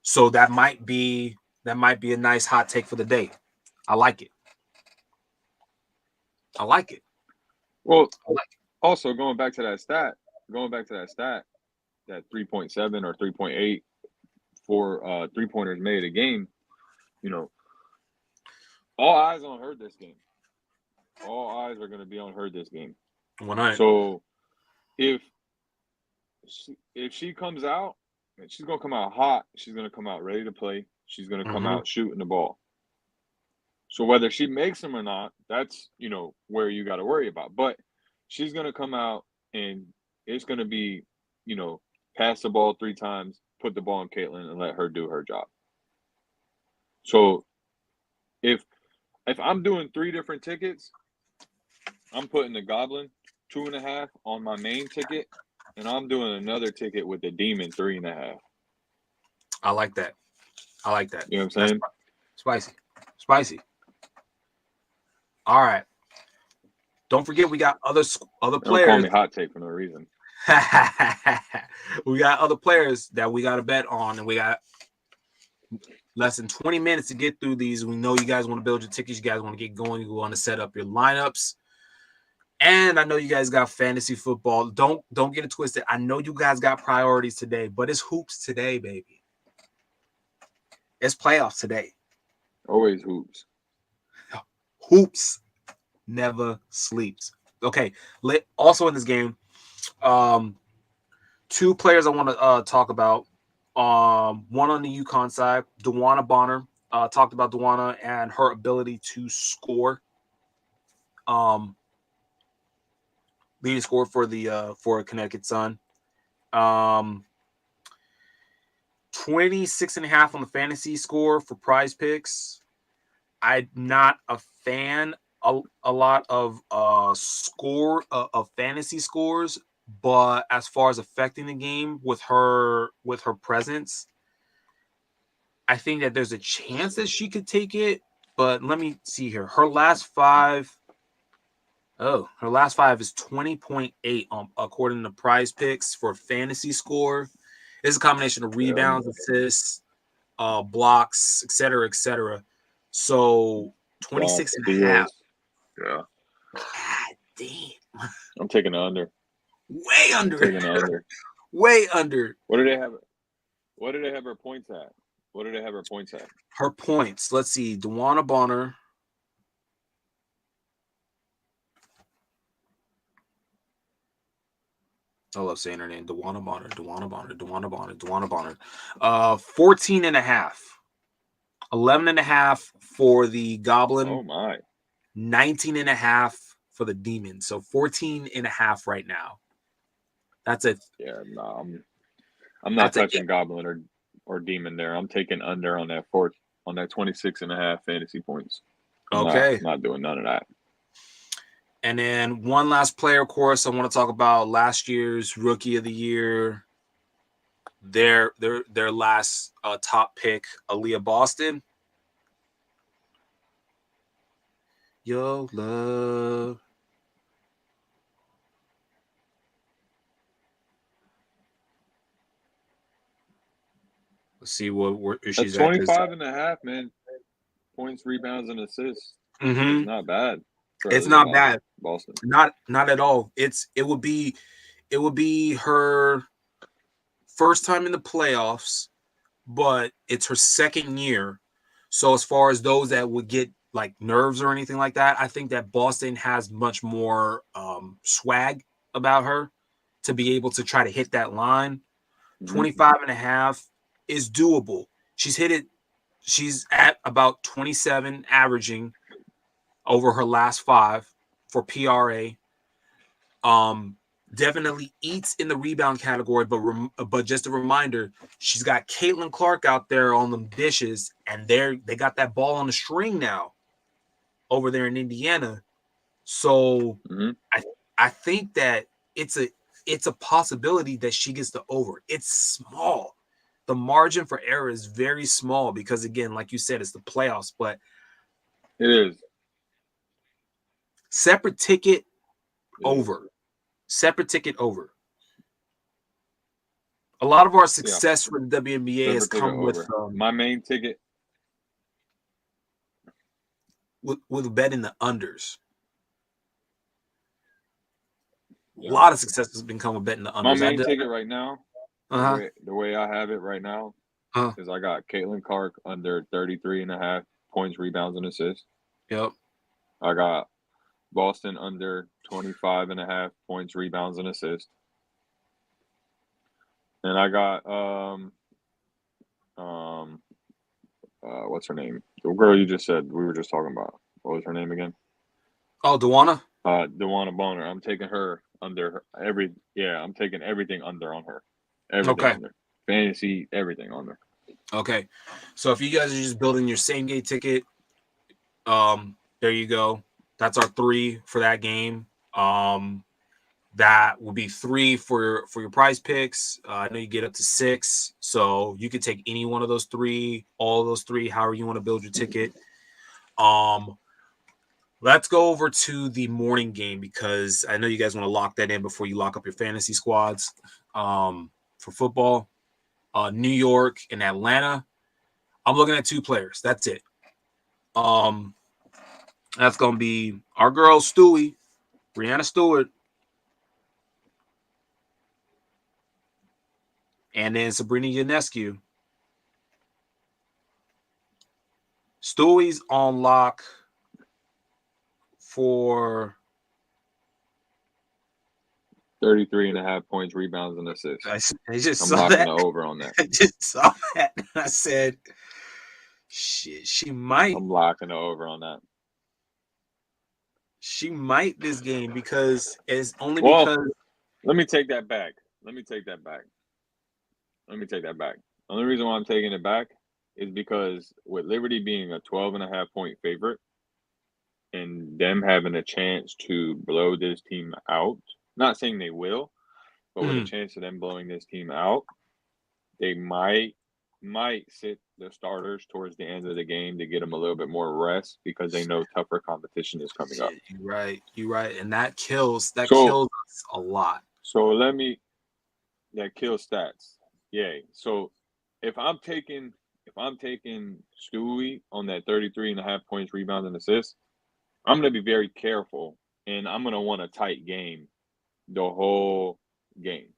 So that might be a nice hot take for the day. I like it. Well, also going back to that stat, that 3.7 or 3.8 for 3-pointers made a game, all eyes on her this game. All eyes are going to be on her this game. So if she comes out, she's going to come out hot. She's going to come out ready to play. She's going to come out shooting the ball. So whether she makes them or not, that's, where you got to worry about. But she's going to come out and it's going to be, pass the ball 3 times, put the ball on Caitlin, and let her do her job. So if I'm doing 3 different tickets, I'm putting the Goblin 2.5 on my main ticket, and I'm doing another ticket with the Demon 3.5. I like that. You know what I'm saying? Spicy. All right. Don't forget we got other players. Don't call me hot take for no reason. We got other players that we got to bet on, and we got less than 20 minutes to get through these. We know you guys want to build your tickets. You guys want to get going. You want to set up your lineups. And I know you guys got fantasy football. Don't get it twisted. I know you guys got priorities today, but it's hoops today, baby. It's playoffs today. Always hoops. Hoops never sleeps. Okay. Also in this game, 2 players I want to talk about. One on the UConn side, DeWanna Bonner. Talked about DeWanna and her ability to score. Leading score for the for Connecticut Sun. 26.5 on the fantasy score for Prize Picks. I'm not a fan a lot of of fantasy scores, but as far as affecting the game with her presence, I think that there's a chance that she could take it, but let me see here. Her last five is 20.8 according to Prize Picks for fantasy score. It's a combination of rebounds, assists, blocks, etc., etc. So 26 and a half. Yeah. God damn. I'm taking the under. Way under. I'm taking the under. Way under. What do they have? What do they have her points at? What do they have her points at? Her points. Let's see. DeWanna Bonner. I love saying her name. DeWanna Bonner. 14 and a half. 11 and a half for the Goblin. Oh, my. 19 and a half for the Demon. So 14 and a half right now. That's it. Yeah, no, I'm not touching Goblin or Demon there. I'm taking under on that 26 and a half fantasy points. I'm not doing none of that. And then one last player, of course, I want to talk about last year's Rookie of the Year. Their last top pick, Aaliyah Boston. Yo, love. Let's see where she's at. 25 and a half, man. Points, rebounds, and assists. Mm-hmm. It's not bad. It's not bad. Boston. Not at all. It would be her first time in the playoffs, but it's her second year. So as far as those that would get like nerves or anything like that, I think that Boston has much more swag about her to be able to try to hit that line. 25 and a half is doable. She's hit it. She's at about 27 averaging over her last 5 for PRA. Definitely eats in the rebound category, but just a reminder, she's got Caitlin Clark out there on them dishes, and they got that ball on the string now over there in Indiana. So I think that it's a possibility that she gets the over. It's small. The margin for error is very small because, again, like you said, it's the playoffs, but it is. Separate ticket over. Separate ticket over. A lot of our success for the WNBA has come with my main ticket with betting the unders. A lot of success has been coming with betting the unders. My main ticket right now, the way I have it right now, is I got Caitlin Clark under 33 and a half points, rebounds, and assists. Yep. I got Boston under 25 and a half points, rebounds, and assists. And I got what's her name? The girl you just said we were just talking about. What was her name again? Oh, DeWanna? DeWanna Bonner. I'm taking her under I'm taking everything under on her. Everything under. Fantasy, everything on her. Okay. So if you guys are just building your same game ticket, there you go. That's our 3 for that game. That will be 3 for your prize picks. I know you get up to 6, so you could take any one of those 3, all of those 3, however you want to build your ticket. Let's go over to the morning game because I know you guys want to lock that in before you lock up your fantasy squads for football. New York and Atlanta. I'm looking at 2 players. That's it. That's going to be our girl Stewie, Brianna Stewart, and then Sabrina Ionescu. Stewie's on lock for 33 and a half points, rebounds, and assists. I'm locking the over on that. I just saw that. I said, shit, she might. I'm locking the over on that. She might this game because it's only because. Let me take that back. The only reason why I'm taking it back is because with Liberty being a 12 and a half point favorite and them having a chance to blow this team out, not saying they will, but with a chance of them blowing this team out, they might might sit the starters towards the end of the game to get them a little bit more rest because they know tougher competition is coming up. You're right. You're right, and that kills So us a lot. so let me that kill stats. Yay. So if I'm taking Stewie on that 33.5 points, rebounds, and assists, I'm gonna be very careful and I'm gonna want a tight game the whole game.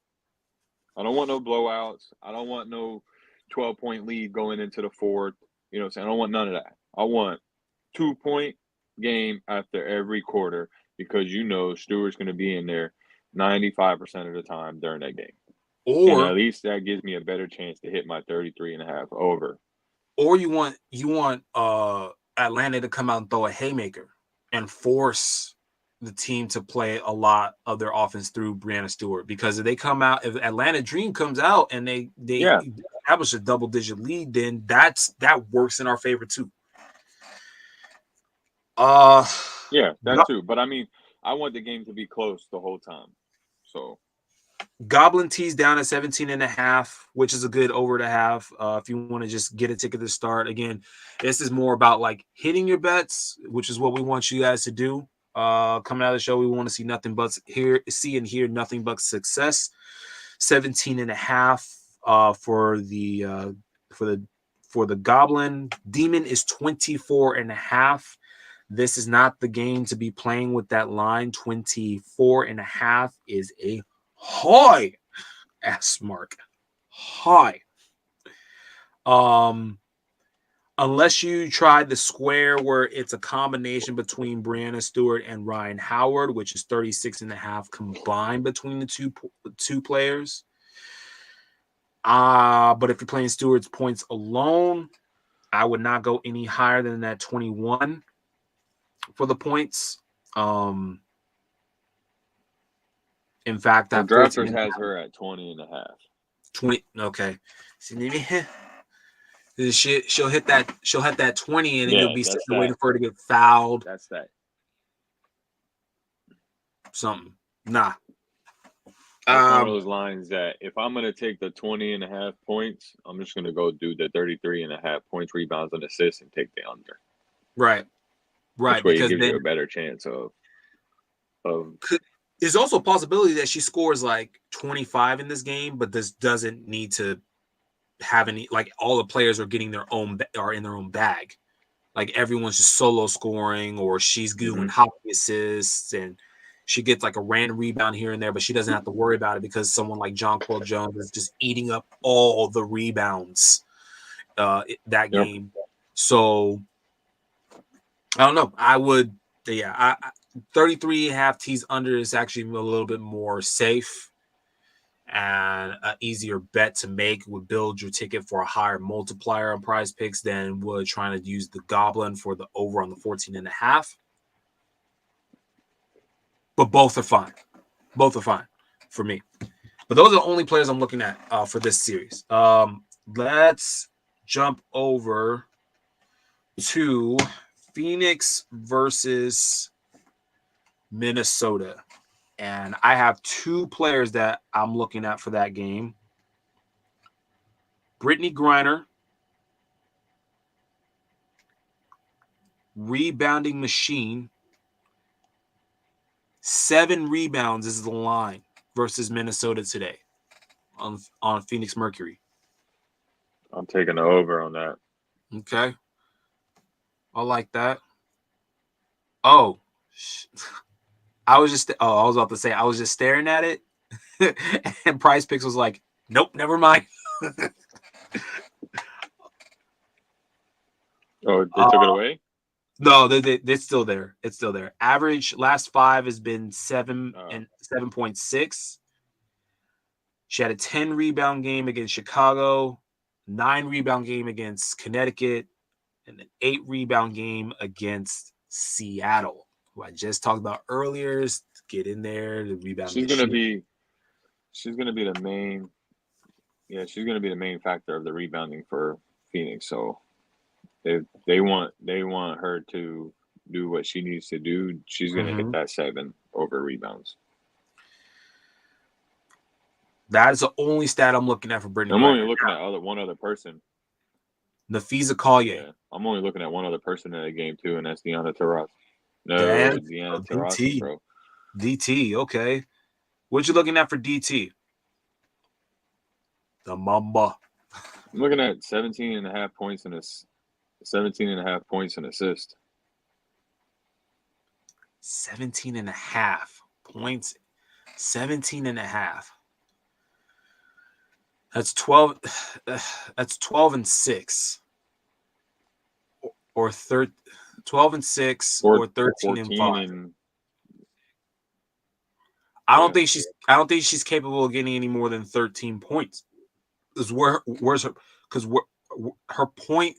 I don't want no blowouts. I don't want no 12-point lead going into the fourth. You know what I'm saying? I don't want none of that. I want 2-point game after every quarter because Stewart's going to be in there 95% of the time during that game. And at Or least that gives me a better chance to hit my 33.5 over. you want Atlanta to come out and throw a haymaker and force the team to play a lot of their offense through Brianna Stewart, because if if Atlanta Dream comes out and they Yeah, establish a double-digit lead, then that works in our favor too. Uh yeah, that too. But I mean, I want the game to be close the whole time. So Goblin Tees down at 17.5, which is a good over to have. If you want to just get a ticket to start. Again, this is more about like hitting your bets, which is what we want you guys to do. Coming out of the show, we want to see nothing but nothing but success. 17.5 for the Goblin. Demon is 24.5. This is not the game to be playing with that line. 24.5 is a high ass mark. High. Unless you tried the square where it's a combination between Brianna Stewart and Ryan Howard, which is 36.5 combined between the two players. But if you're playing Stewart's points alone, I would not go any higher than that 21 for the points. In fact, well, that Drafters 14 has her at 20.5. 20. Okay. She'll hit that 20, and then you'll Yeah, be sitting that's there that. waiting for her to get fouled. That's that. Something. Nah. That's one of those lines that if I'm going to take the 20.5 points, I'm just going to go do the 33.5 points, rebounds, and assists and take the under. Right. Which way it Because gives then you a better chance of. there's also a possibility that she scores like 25 in this game, but this doesn't need to have any, like all the players are in their own bag. Like everyone's just solo scoring, or she's doing hockey assists, and she gets like a random rebound here and there, but she doesn't have to worry about it because someone like Jonquel Jones is just eating up all the rebounds that game. So I don't know. I would, 33.5 T's under is actually a little bit more safe and an easier bet to make. Would build your ticket for a higher multiplier on Prize Picks than would trying to use the Goblin for the over on the 14.5. But both are fine. Both are fine for me. But those are the only players I'm looking at for this series. Let's jump over to Phoenix versus Minnesota. And I have two players that I'm looking at for that game. Brittany Griner, rebounding machine. 7 rebounds is the line versus Minnesota today on Phoenix Mercury. I'm taking the over on that. Okay. I like that. Oh, I was about to say, I was just staring at it, and Prize Picks was like, nope, never mind. Oh, they took it away? No, it's still there. It's still there. Average last 5 has been 7 and 7.6. She had a 10 rebound game against Chicago, 9 rebound game against Connecticut, and an 8 rebound game against Seattle, who I just talked about earlier. Get in there, the rebound. She's gonna be the main. Yeah, she's gonna be the main factor of the rebounding for Phoenix. So if they want her to do what she needs to do, she's gonna hit that 7 over rebounds. That is the only stat I'm looking at for Brittany. I'm only looking at one other person. Nafisa Collier. Yeah, I'm only looking at one other person in that game too, and that's Deanna Taurasi. No, Dan, Deanna Taurasi, DT. bro. DT, okay. What you looking at for DT? The Mamba. I'm looking at 17 and a half points and 17 and a half points and assist. 17 and a half points. 17 and a half. That's 12. That's 12 and 6. Or 12 and 6 or 13 and 5. I don't think she's capable of getting any more than 13 points. Where's her, because her point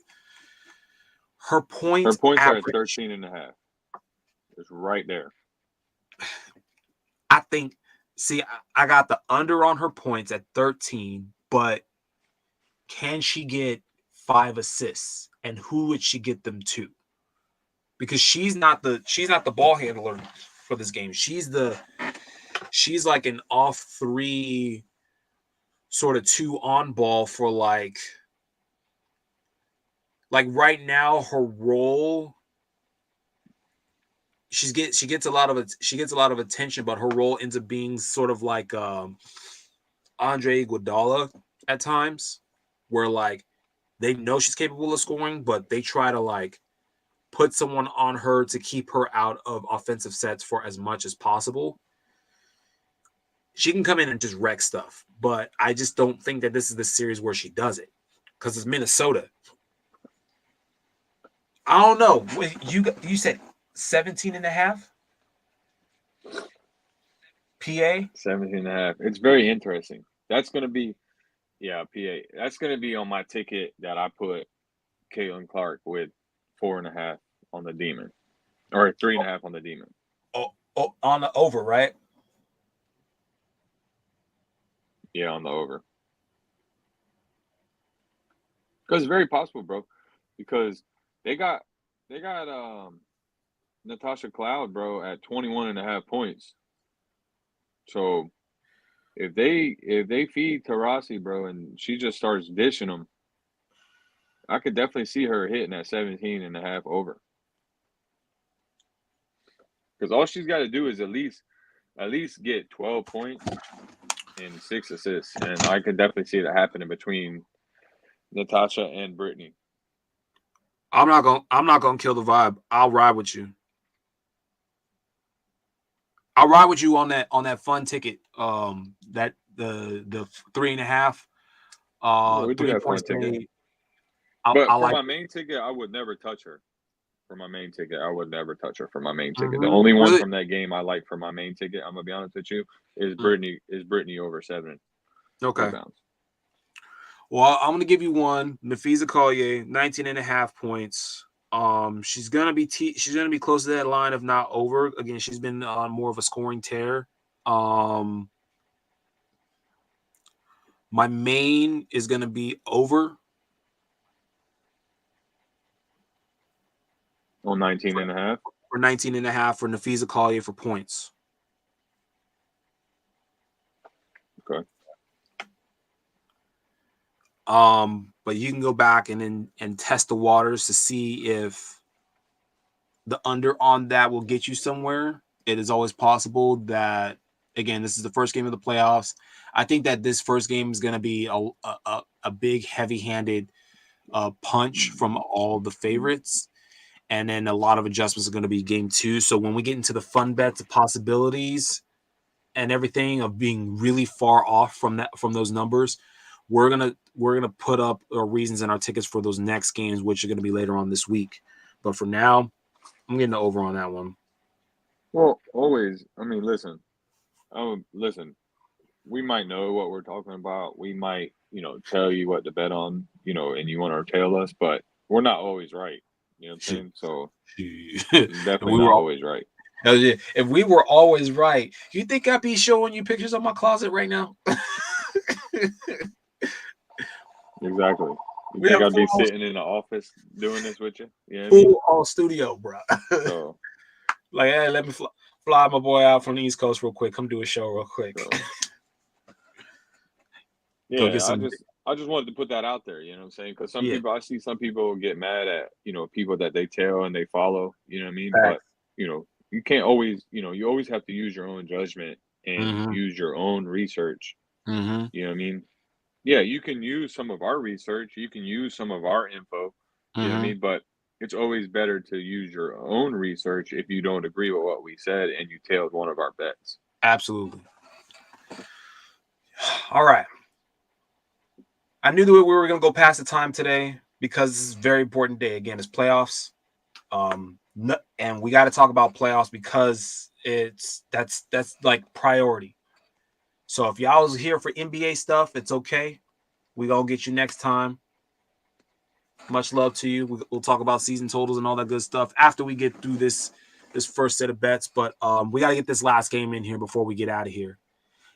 Her points average, are at 13 and a half. It's right there. I think. See, I got the under on her points at 13, but can she get 5 assists? And who would she get them to? Because she's not the ball handler for this game. She's like an off 3 sort of 2 on ball for like right now her role, she gets a lot of attention, but her role ends up being sort of like Andre Iguodala at times, where like they know she's capable of scoring, but they try to like put someone on her to keep her out of offensive sets for as much as possible. She can come in and just wreck stuff, but I just don't think that this is the series where she does it, because it's Minnesota. I don't know. You said 17 and a half? PA? 17 and a half. It's very interesting. That's going to be, yeah, PA. That's going to be on my ticket that I put Caitlin Clark with 4.5 on the Demon, or 3.5 on the Demon. Oh, on the over, right? Yeah, on the over. Because it's very possible, bro. Because they got Natasha Cloud, bro, at 21 and a half points. So if they feed Taurasi, bro, and she just starts dishing them, I could definitely see her hitting that 17 and a half over. Because all she's got to do is at least get 12 points and 6 assists, and I could definitely see that happening between Natasha and Brittany. I'm not gonna kill the vibe. I'll ride with you. I'll ride with you on that fun ticket. That the 3.5. Yeah, we do 3 that points fun ticket. made. But I for like my main ticket, I would never touch her. For my main ticket, I would never touch her for my main ticket. The Mm-hmm. only one Really? from that game I like for my main ticket, I'm gonna be honest with you, is Brittany over 7 Okay. rebounds. Well, I'm gonna give you one. Nafisa Collier, 19 and a half points. She's gonna be close to that line, if not over. Again, she's been on more of a scoring tear. My main is gonna be over On 19 and a half. for 19 and a half for Nafisa Collier for points. Okay. But you can go back and test the waters to see if the under on that will get you somewhere. It is always possible that, again, this is the first game of the playoffs. I think that this first game is going to be a big, heavy-handed punch from all the favorites, and then a lot of adjustments are going to be game 2. So when we get into the fun bets, the possibilities, and everything of being really far off from those numbers, we're gonna put up reasons in our tickets for those next games, which are going to be later on this week. But for now, I'm getting the over on that one. Well, always. I mean, listen. Listen. We might know what we're talking about. We might, tell you what to bet on, and you want to tell us, but we're not always right. You know what I'm saying? So definitely not always right. If we were always right, you think I'd be showing you pictures of my closet right now? Exactly. You think I'd be sitting in the office doing this with you? Yeah, full all studio, bro. So, like, hey, let me fly my boy out from the East Coast real quick. Come do a show real quick. So. Go Yeah, get some. I just wanted to put that out there, you know what I'm saying? Because Yeah. I see some people get mad at, people that they tell and they follow, you know what I mean? But, Facts. you can't always, you always have to use your own judgment and Mm-hmm. use your own research. Mm-hmm. You know what I mean? Yeah, you can use some of our research, you can use some of our info, you know what I Mm-hmm. mean? But it's always better to use your own research if you don't agree with what we said and you tailed one of our bets. Absolutely. All right. I knew that we were going to go past the time today because this is a very important day. Again, it's playoffs. And we got to talk about playoffs because that's like priority. So if y'all was here for NBA stuff, it's okay. We gonna get you next time. Much love to you. We'll talk about season totals and all that good stuff after we get through this first set of bets. But we got to get this last game in here before we get out of here.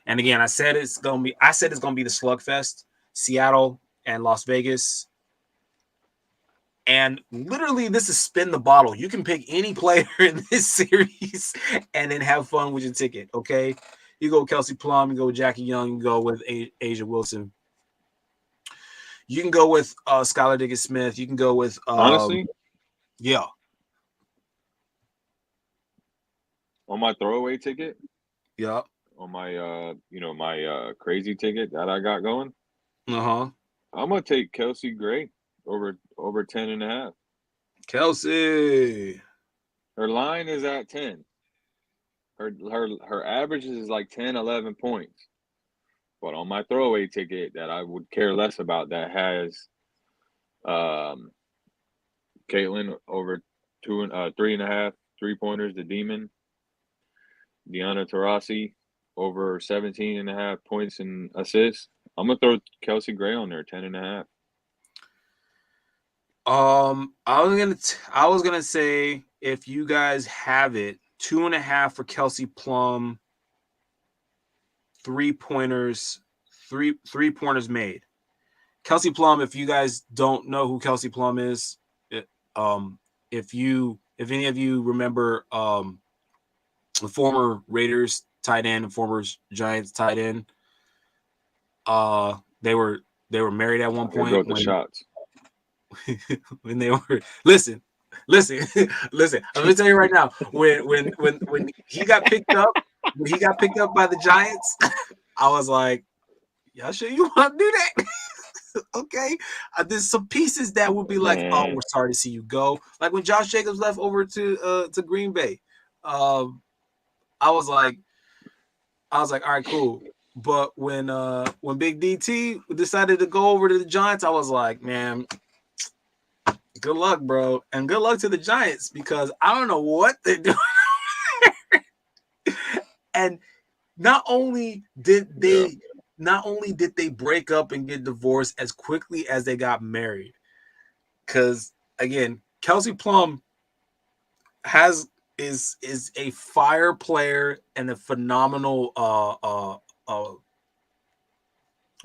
And again, I said it's gonna be the slugfest, Seattle and Las Vegas. And literally, this is spin the bottle. You can pick any player in this series and then have fun with your ticket. Okay, you go Kelsey Plum, you go Jackie Young, you go with Asia Wilson. You can go with Skylar Diggins Smith. You can go with Honestly, yeah, on my throwaway ticket, yeah, on my my crazy ticket that I got going, uh-huh. I'm gonna take Kelsey Gray over 10.5. Kelsey. Her line is at 10. Her average is like 10, 11 points. But on my throwaway ticket that I would care less about, that has um Caitlin over 3.5 3-pointers, the Demon, Deanna Taurasi over 17.5 points and assists. I'm gonna throw Kelsey Gray on there, 10.5. I was gonna say if you guys have it, 2.5 for Kelsey Plum, 3-pointers, three pointers made. Kelsey Plum, if you guys don't know who Kelsey Plum is, um, if any of you remember the former Raiders tight end and former Giants tight end, they were married at one Here go point the shots. when they were listen. Listen, listen. I'm gonna tell you right now. When he got picked up, by the Giants, I was like, "Y'all sure you want to do that?" Okay, there's some pieces that would be like, "Oh, Man, we're sorry to see you go." Like when Josh Jacobs left over to Green Bay, um, I was like, all right, cool. But when Big DT decided to go over to the Giants, I was like, man, good luck, bro, and good luck to the Giants because I don't know what they're doing. And not only did yeah. they break up and get divorced as quickly as they got married, because again, Kelsey Plum is a fire player and a phenomenal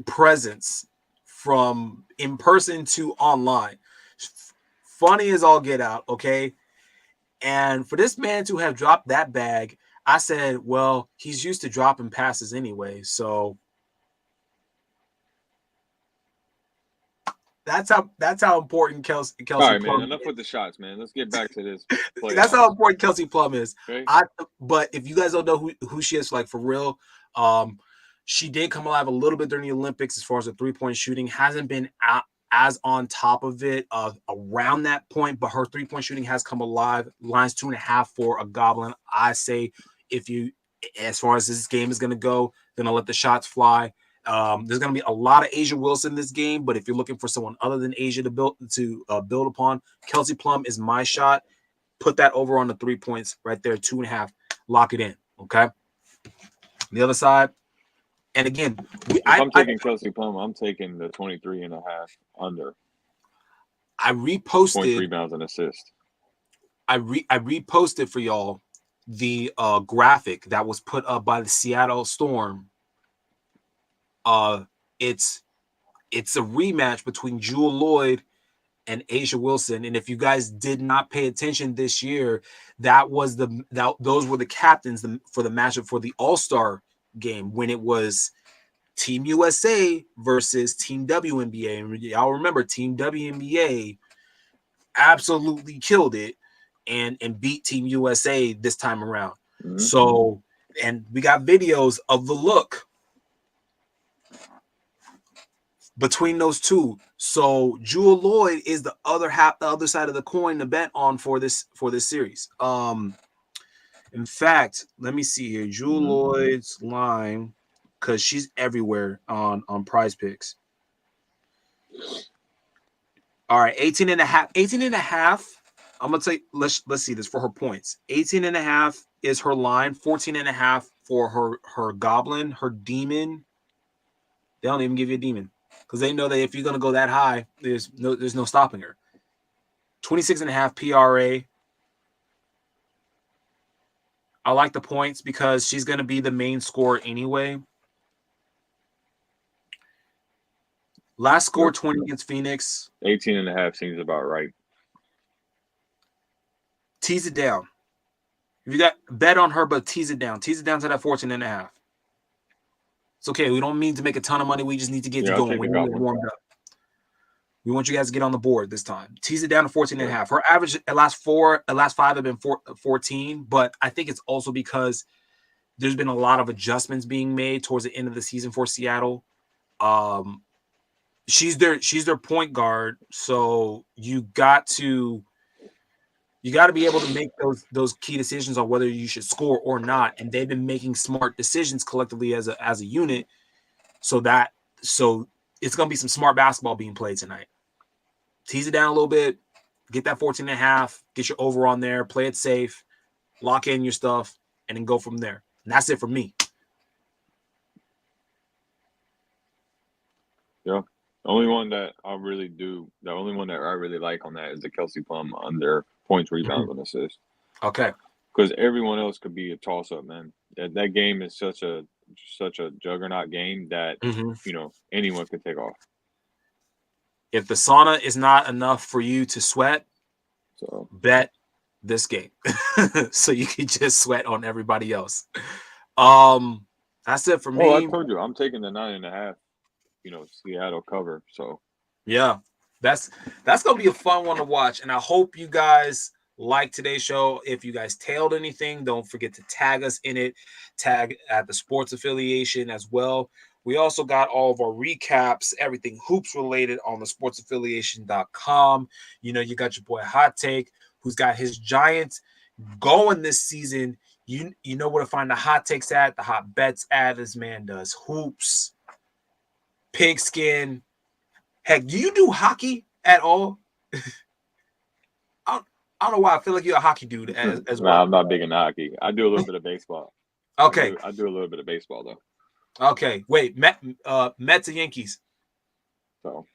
presence from in person to online. Funny as all get out, okay? And for this man to have dropped that bag, I said, well, he's used to dropping passes anyway. So that's how important All Kelsey right, man. Plum Enough with the is. shots, man. Let's get back to this That's how playoffs. important Kelsey Plum is. Okay. But if you guys don't know who she is, like for real, she did come alive a little bit during the Olympics as far as the 3-point shooting. Hasn't been as on top of it around that point, but her 3-point shooting has come alive. Lines 2.5 for a Goblin. I say if you, as far as this game is going to go, then I'll let the shots fly. There's going to be a lot of Asia Wilson this game, but if you're looking for someone other than Asia to build upon, Kelsey Plum is my shot. Put that over on the 3 points right there, 2.5. Lock it in. Okay. The other side, and again, If I'm taking Kelsey Plum, I'm taking the 23.5 under I points, reposted rebounds, and assists. I reposted for y'all the graphic that was put up by the Seattle Storm. It's a rematch between Jewel Lloyd and Asia Wilson. And if you guys did not pay attention this year, those were the captains for the matchup for the All-Star game when it was Team USA versus Team WNBA. And y'all remember Team WNBA absolutely killed it and beat Team USA this time around. Mm-hmm. So, and we got videos of the look between those two. So Jewel Lloyd is the other half, the other side of the coin to bet on for this series. In fact, let me see here. Jewel Lloyd's line, because she's everywhere on Prize Picks. All right, 18 and a half. 18 and a half. I'm gonna take let's see this for her points. 18 and a half is her line, 14 and a half for her goblin, her demon. They don't even give you a demon because they know that if you're gonna go that high, there's no stopping her. 26 and a half PRA. I like the points because she's gonna be the main scorer anyway. Last score 20 against Phoenix. 18 and a half seems about right. Tease it down. If you got bet on her, but tease it down. Tease it down to that 14 and a half. It's okay. We don't mean to make a ton of money. We just need to get you going. We need to get warmed up. We want you guys to get on the board this time. Tease it down to 14 and a half. Her average at last five have been 14, but I think it's also because there's been a lot of adjustments being made towards the end of the season for Seattle. She's their point guard, so you got to be able to make those key decisions on whether you should score or not. And they've been making smart decisions collectively as a unit. So it's going to be some smart basketball being played tonight. Tease it down a little bit, get that 14 and a half, get your over on there, play it safe, lock in your stuff, and then go from there. And that's it for me. Yeah. The only one that I really like on that is the Kelsey Plum under points, rebounds, and assists. Okay. Because everyone else could be a toss-up, man. That game is such a juggernaut game that anyone could take off. If the sauna is not enough for you to sweat, so bet this game so you can just sweat on everybody else. That's it for me. Oh, I told you I'm taking the 9.5. Seattle cover. So yeah, that's gonna be a fun one to watch, and I hope you guys like today's show. If you guys tailed anything, don't forget to tag us in it. Tag at the sports affiliation as well. We also got all of our recaps, everything hoops related on the sportsaffiliation.com. You got your boy Hot Take, who's got his Giants going this season. You know where to find the hot takes at, the hot bets at. This man does hoops, pigskin. Heck, do you do hockey at all? I don't know why I feel like you're a hockey dude as well. I'm not big in hockey. I do a little bit of baseball. Okay. I do a little bit of baseball though. Okay, wait, Mets or Yankees? So,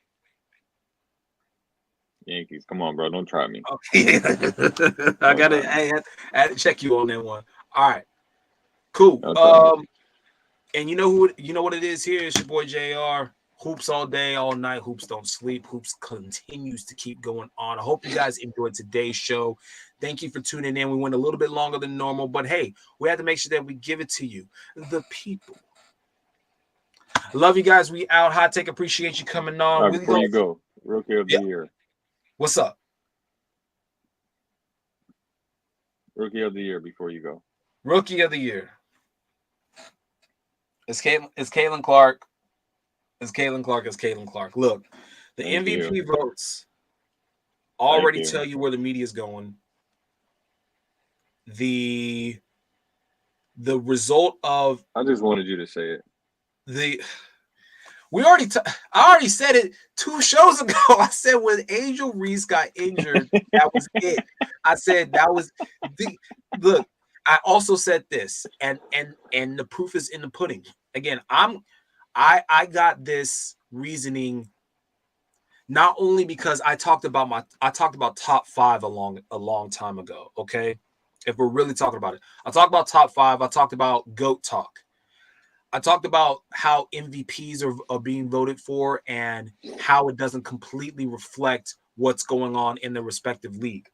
Yankees, come on, bro, don't try me. Okay, I had to check you on that one. All right, cool. And you know what it is here? It's your boy JR. Hoops all day, all night. Hoops don't sleep. Hoops continues to keep going on. I hope you guys enjoyed today's show. Thank you for tuning in. We went a little bit longer than normal, but hey, we had to make sure that we give it to you, the people. Love you guys. We out. Hot Take. Appreciate you coming on. Right, before you go, Rookie of the Year. What's up? Rookie of the Year before you go. Rookie of the Year. It's Caitlin Clark. It's Caitlin Clark. Look, the MVP votes already tell you where the media is going. The result of I just wanted you to say it. I already said it 2 shows ago. I said when Angel Reese got injured, that was it. I said that was look. I also said this, and the proof is in the pudding. Again, I got this reasoning not only because I talked about top 5 a long time ago. Okay, if we're really talking about it, I talked about top 5. I talked about GOAT talk. I talked about how MVPs are being voted for and how it doesn't completely reflect what's going on in the respective league.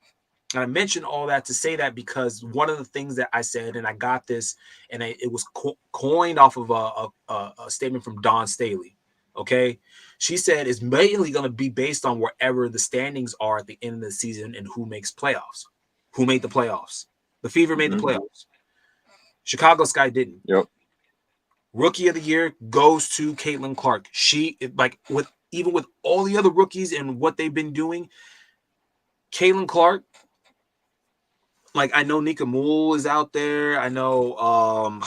And I mentioned all that to say that because one of the things that I said, and I got this, and it was coined off of a statement from Dawn Staley. Okay, she said it's mainly going to be based on wherever the standings are at the end of the season and who makes playoffs, who made the playoffs. The Fever made the playoffs. Chicago Sky didn't. Yep. Rookie of the year goes to Caitlin Clark. She even with all the other rookies and what they've been doing, Caitlin Clark. Like I know Nika Moole is out there. I know I'm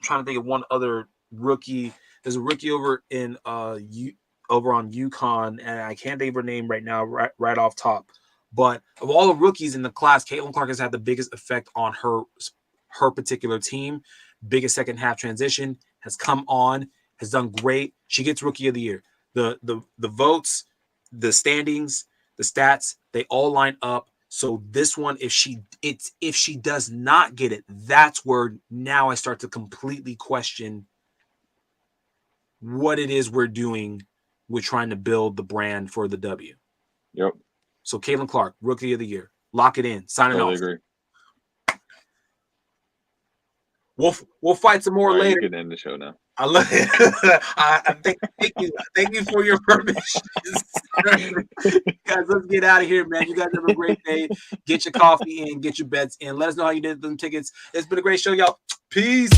trying to think of one other rookie. There's a rookie over in over on UConn, and I can't think of her name right now, right off top. But of all the rookies in the class, Caitlin Clark has had the biggest effect on her particular team. Biggest second half transition, has come on, has done great. She gets rookie of the year. The votes, the standings, the stats, they all line up. So this one, if she does not get it, that's where now I start to completely question what it is we're doing with trying to build the brand for the W. Yep. So Caitlin Clark, rookie of the year. Lock it in. Signing Totally off. agree. We'll fight some more later. You can end the show now. I love it. Thank you for your permission. Guys, let's get out of here, man. You guys have a great day. Get your coffee in, get your bets in. Let us know how you did them tickets. It's been a great show, y'all. Peace.